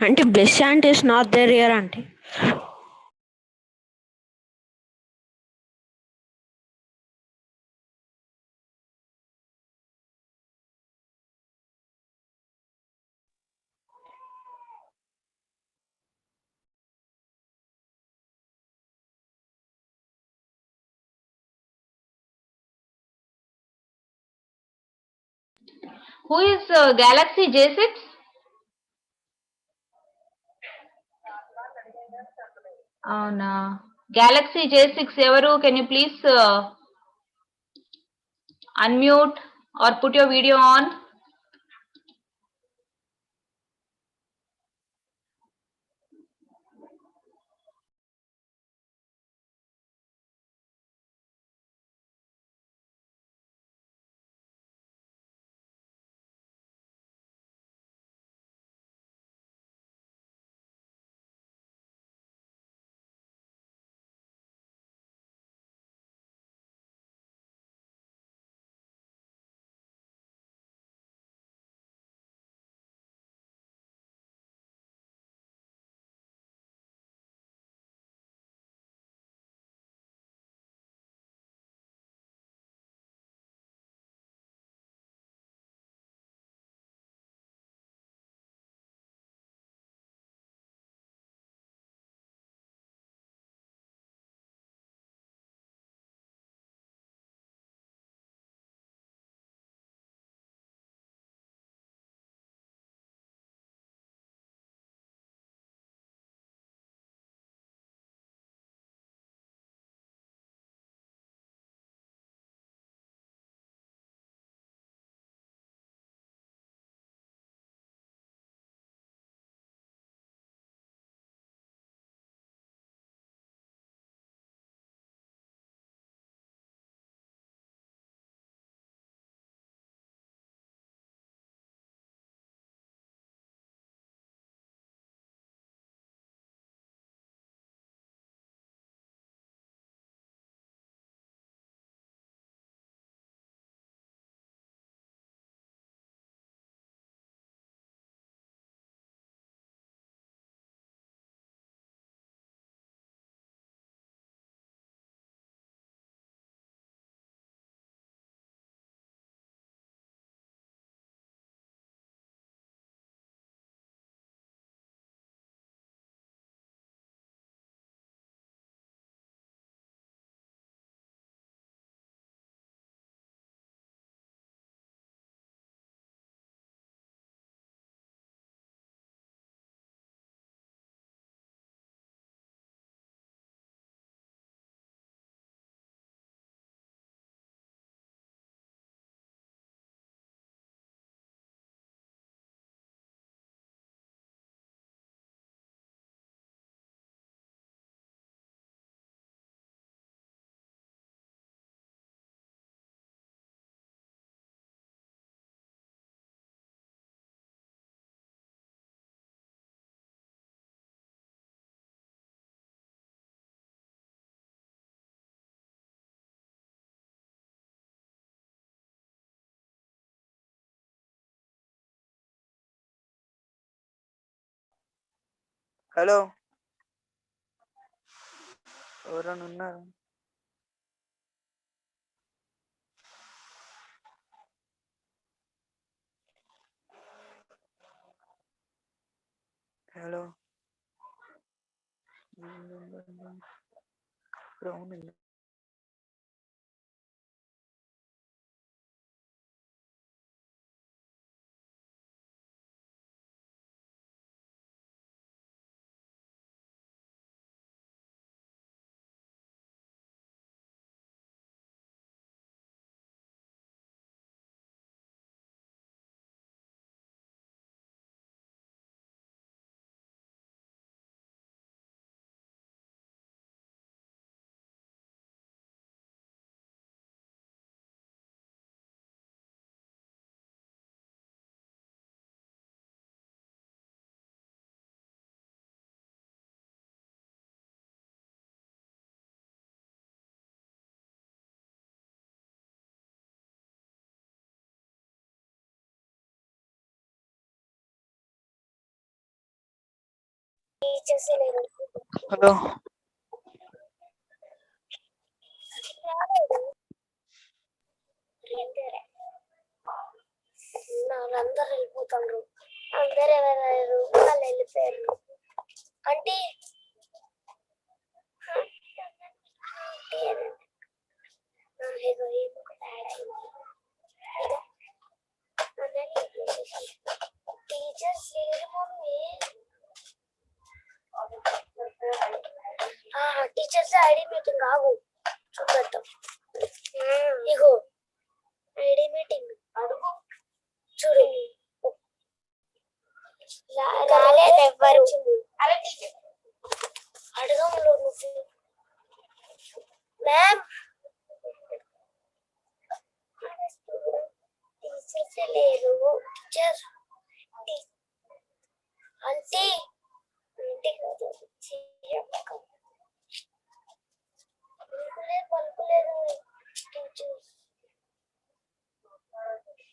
Auntie, Blessy auntie is not there here, auntie. Who is Galaxy J6? No. Galaxy J6 evaru, can you please unmute or put your video on? Hello ఎవరైనా ఉన్నారు? Hello brown hello అందరు వెళ్ళిపోతారు. అందరు ఎవరు వాళ్ళు వెళ్ళిపోయారు. అంటే ఆగు చూపెడతాం ఇగో ఐడి మీటింగ్ అడుగు చూడు రాలేదు ఎవ్వరు అడగంలో నువ్వు మ్యామ్ టీచర్స్ లేరు టీచర్ ఆంటీ పలుకులేదు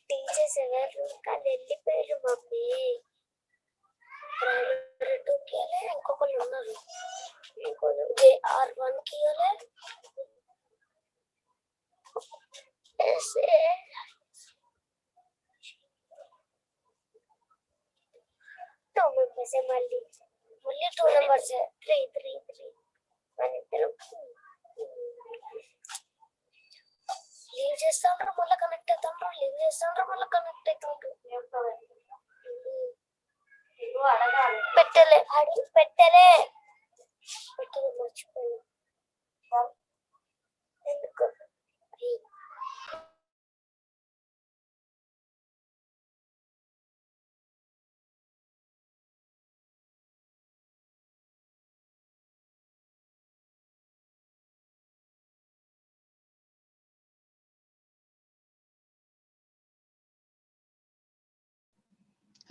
టీచర్స్ ఎవరు కానీ వెళ్ళిపోయారు మమ్మీ ప్రైమరీ 2కి ఇంకొకళ్ళు ఉన్నారు R1కి టూ మెంబర్స్ మళ్ళీ 2 నెంబర్స్ 3 మన ఇద్దరం లీవ్ చేస్తాండ్రు మళ్ళీ కనెక్ట్ అవుతాండ్రు లీవ్ చేస్తాండ్రు మళ్ళీ కనెక్ట్ అవుతాండ్రు పెట్టలే పెట్టలే మర్చిపోయాను ఎందుకు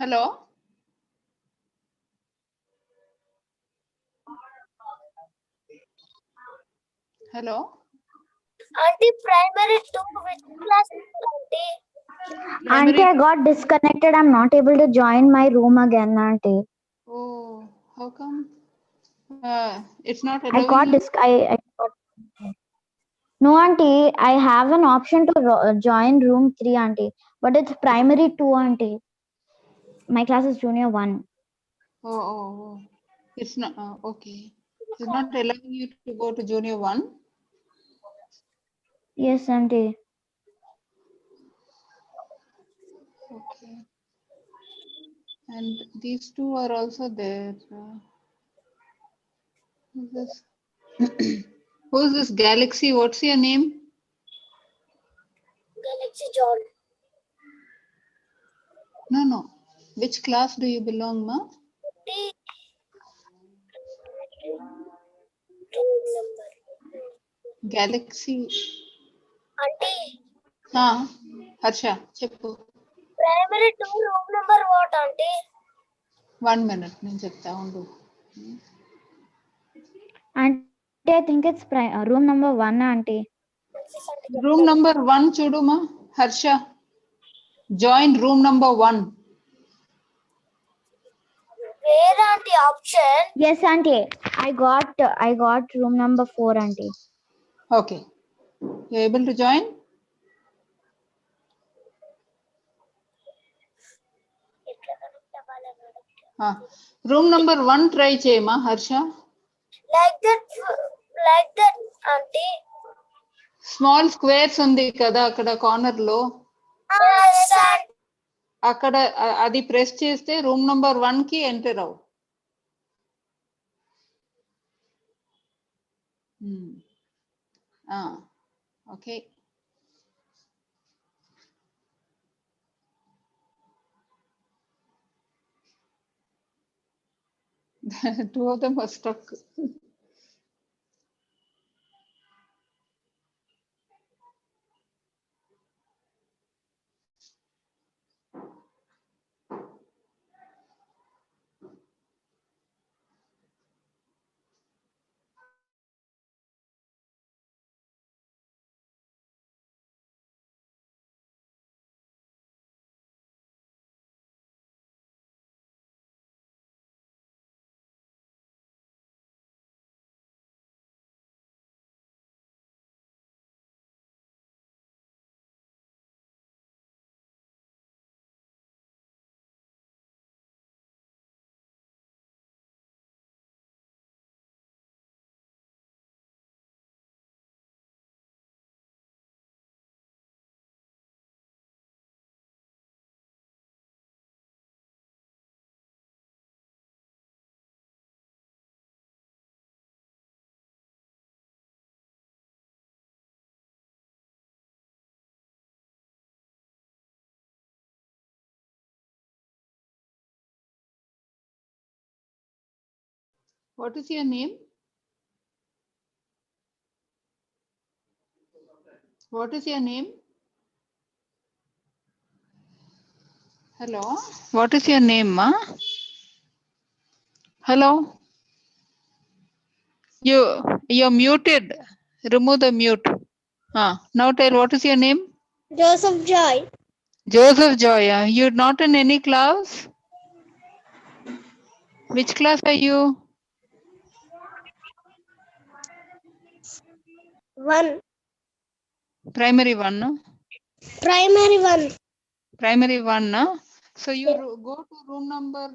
Hello. Hello. Auntie, primary 2 which class auntie? Auntie, I got disconnected. I'm not able to join my room again, Auntie. Oh, how come? It's not I allowing got you? I got. No, Auntie, I have an option to join room 3, Auntie, but it's primary 2, Auntie. My class is junior 1. Oh. It's not okay. It's not allowing you to go to junior 1. Yes, Auntie. Okay. And these two are also there. Who's this? Who's this Galaxy? What's your name? Galaxy John. No. Which class do you belong, ma? Galaxy. Auntie. Harsha, cheppu. Primary 2 room number what, Auntie? 1 minute. నేను చెప్తా ఉండు. Auntie, I think it's room number 1, Auntie. Room number 1 చూడు మా Harsha. Join room number 1. Where, Auntie, option? Yes, Auntie. I got room number 4, Auntie. Okay. You able to join? Room number 1 try చేయమా Harsha. Like that, Auntie. Small squares ఉంది కదా అక్కడ corner లో అక్కడ అది press చేస్తే room number 1 కి enter అవు. Okay. Two of them are stuck. What is your name? What is your name? Hello. What is your name, ma? Hello. You're muted. Remove the mute. Now tell what is your name? Joseph Joy. Joseph Joya. You're not in any class? Which class are you? 1. Primary one, no? Primary 1. Primary one, no? So you go to room number,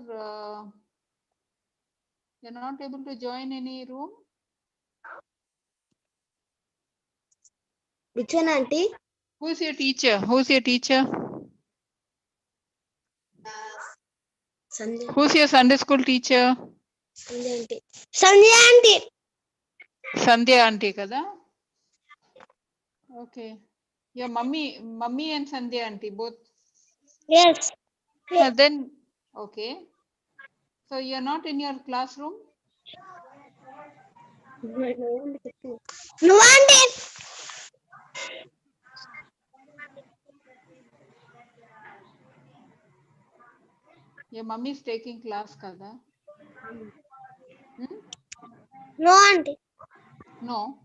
you're not able to join any room? Which one, auntie? Who's your teacher? Who's your teacher? Sunday. Who's your Sunday school teacher? Sunday auntie. Sunday auntie. Sandhya auntie kada? Okay. Your mummy and Sandhya auntie both? Yes. Then, okay. So you're not in your classroom? No auntie. Your mummy is taking class kada? No auntie. No.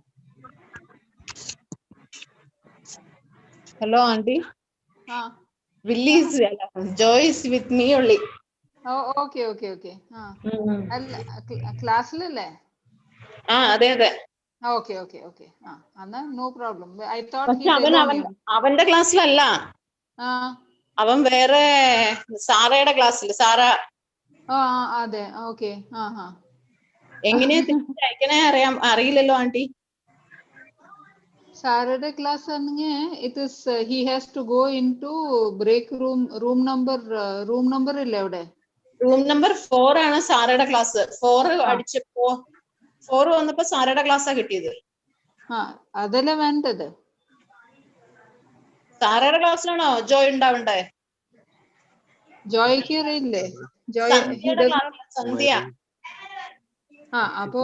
Hello, auntie. Ah. Willie is Joy is with me only. Oh, okay. Class le? അതെ. Okay. No problem. I thought പക്ഷെ he's അവൻ alone. അവന്റെ ക്ലാസ്സിലല്ല. അവൻ വേറെ സാറയുടെ ക്ലാസ്സിൽ. Sara അതെ. Okay. എങ്ങനെയാ തിരിച്ചയക്കണേ അറിയില്ലല്ലോ anti. Saturday class it is he has to go into break room number ഇല്ലേ അവിടെ? റൂം നമ്പർ 4 ആണ് സാറയുടെ ക്ലാസ്. 4 അടിച്ചപ്പോ 4 വന്നപ്പോ സാറയുടെ ക്ലാസ്സാ കിട്ടിയത്. അതല്ലേ വേണ്ടത്. സാറയുടെ ക്ലാസ്സിലാണോ ജോയ് ഉണ്ടാവണ്ടേ? ജോയ്ക്ക് അറിയില്ലേ? സന്ധ്യ. അപ്പോ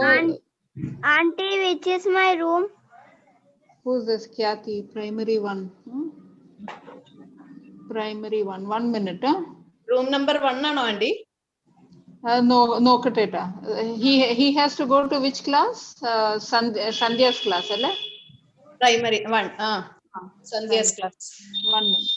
Auntie, which is my room? Who's this? Khyati, primary 1. Primary 1. 1 minute. Room number 1 ആണോ ആന്റി? നോക്കട്ടെ. He has to go to which class? Sandhya's class, അല്ലേ? Primary 1. Sandhya's class. 1 minute.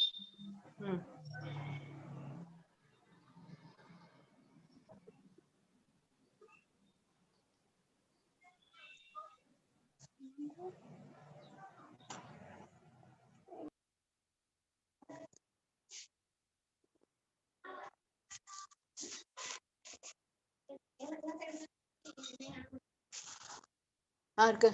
ആർക്ക്?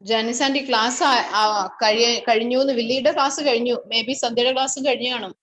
ജാനിസ് ആന്റി ക്ലാസ് കഴിഞ്ഞു. വില്ലിയുടെ ക്ലാസ് കഴിഞ്ഞു. May be സന്ധ്യയുടെ ക്ലാസ്സും കഴിഞ്ഞു കാണും.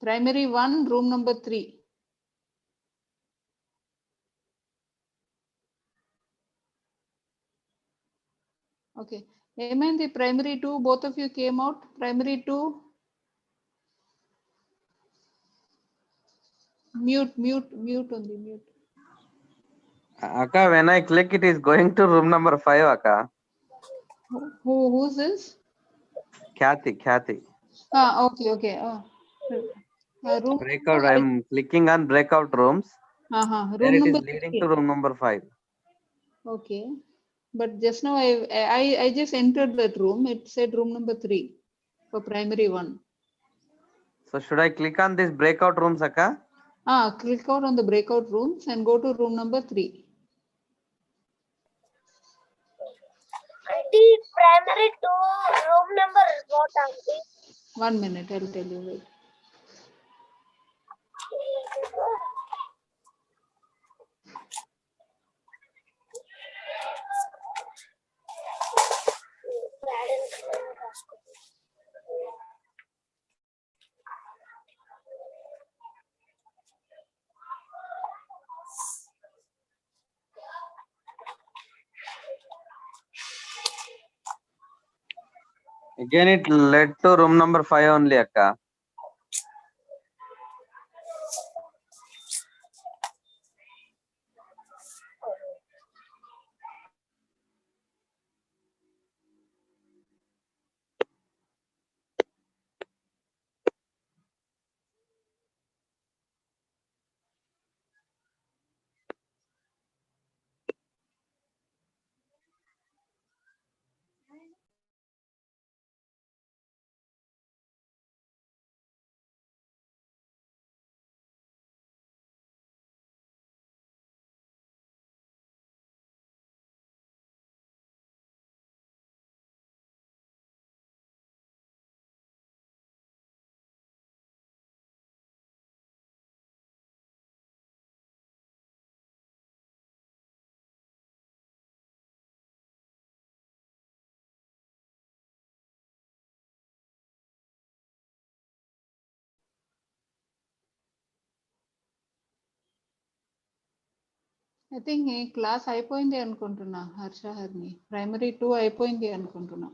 Primary 1, room number 3. Okay. Amen. The primary 2, both of you came out. Primary 2. Mute only, mute. Akka, when I click, it is going to room number 5, Akka. Who's this? Kathy. Okay. Room Breakout. I am clicking on breakout rooms. There room it number is leading 3. to room number 5. Okay, but just now I just entered that room. It said room number 3 for primary 1. So should I click on this breakout rooms, Akka? Click out on the breakout rooms and go to room number 3. Auntie, primary 2, room number what, Auntie? 1 minute, I'll tell you. Wait. Again, it led to room number 5 only, Akka. I think class అయిపోయింది అనుకుంటున్నా హర్షహర్ని. Primary 2 అయిపోయింది అనుకుంటున్నా.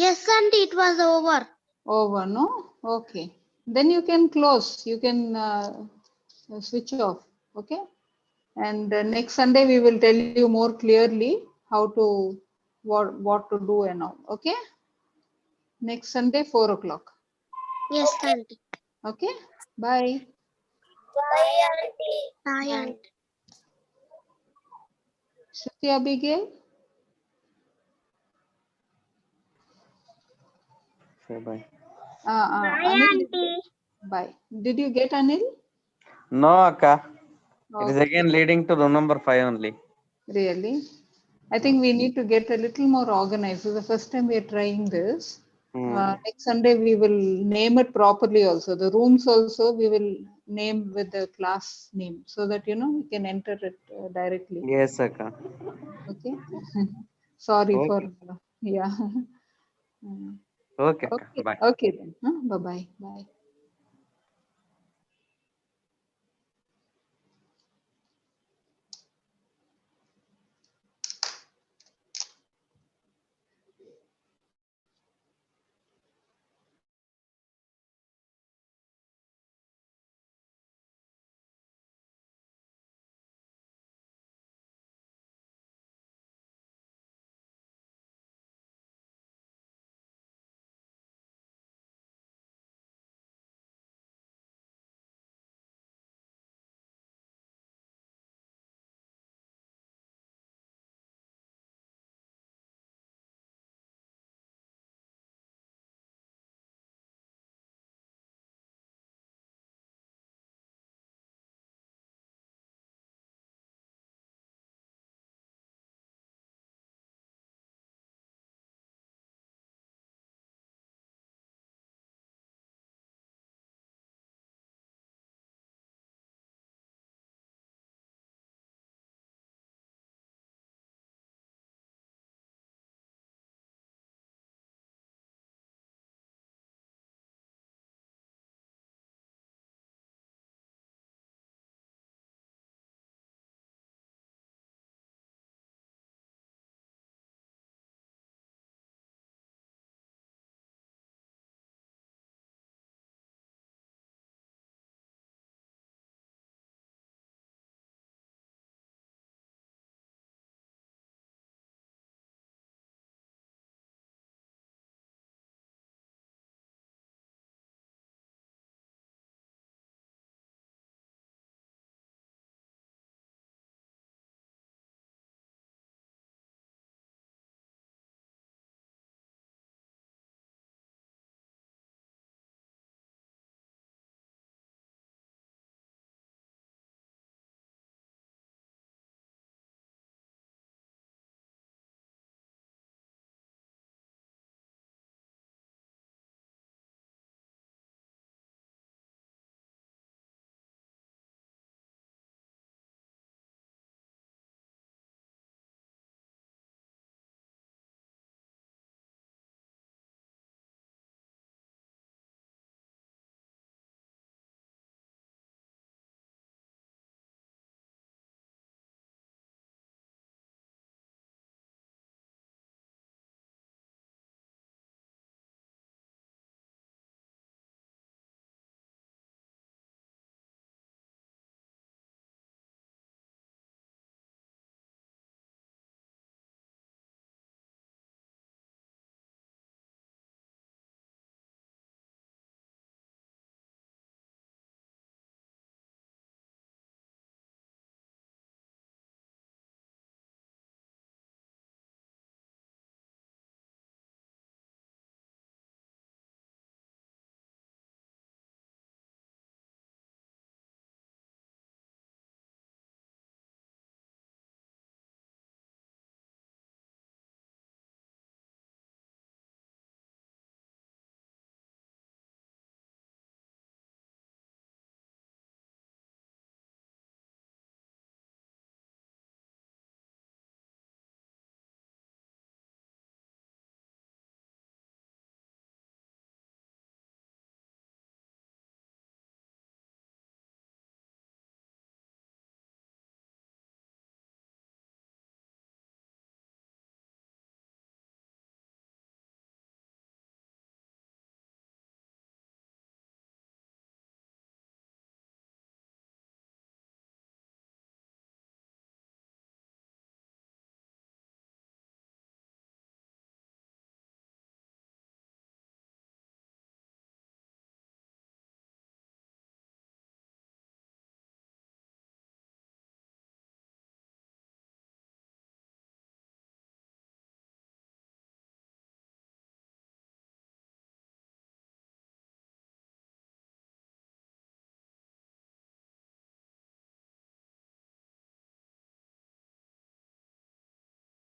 Yes, Auntie, it was over. Over, no? Okay. Then you can close. You can switch off. Okay. And next Sunday we will tell you more clearly how to what to do and all. Okay. Next Sunday 4 o'clock. Yes, Auntie. Okay. Bye. Bye, Auntie. Bye, Auntie. Shruti Abigail. Say bye. Bye, Anil, Auntie. bye. Did you get Anil? No, Akka. It is Okay. again leading to room number 5 only. Really? I think we need to get a little more organized. This is the first time we are trying this. Next Sunday we will name it properly also. The rooms also we will name with the class name so that we can enter it directly. Yes, Akka. Okay. Sorry Okay. for yeah. Okay, Akka. Okay. Bye. Okay then. Bye bye. Bye.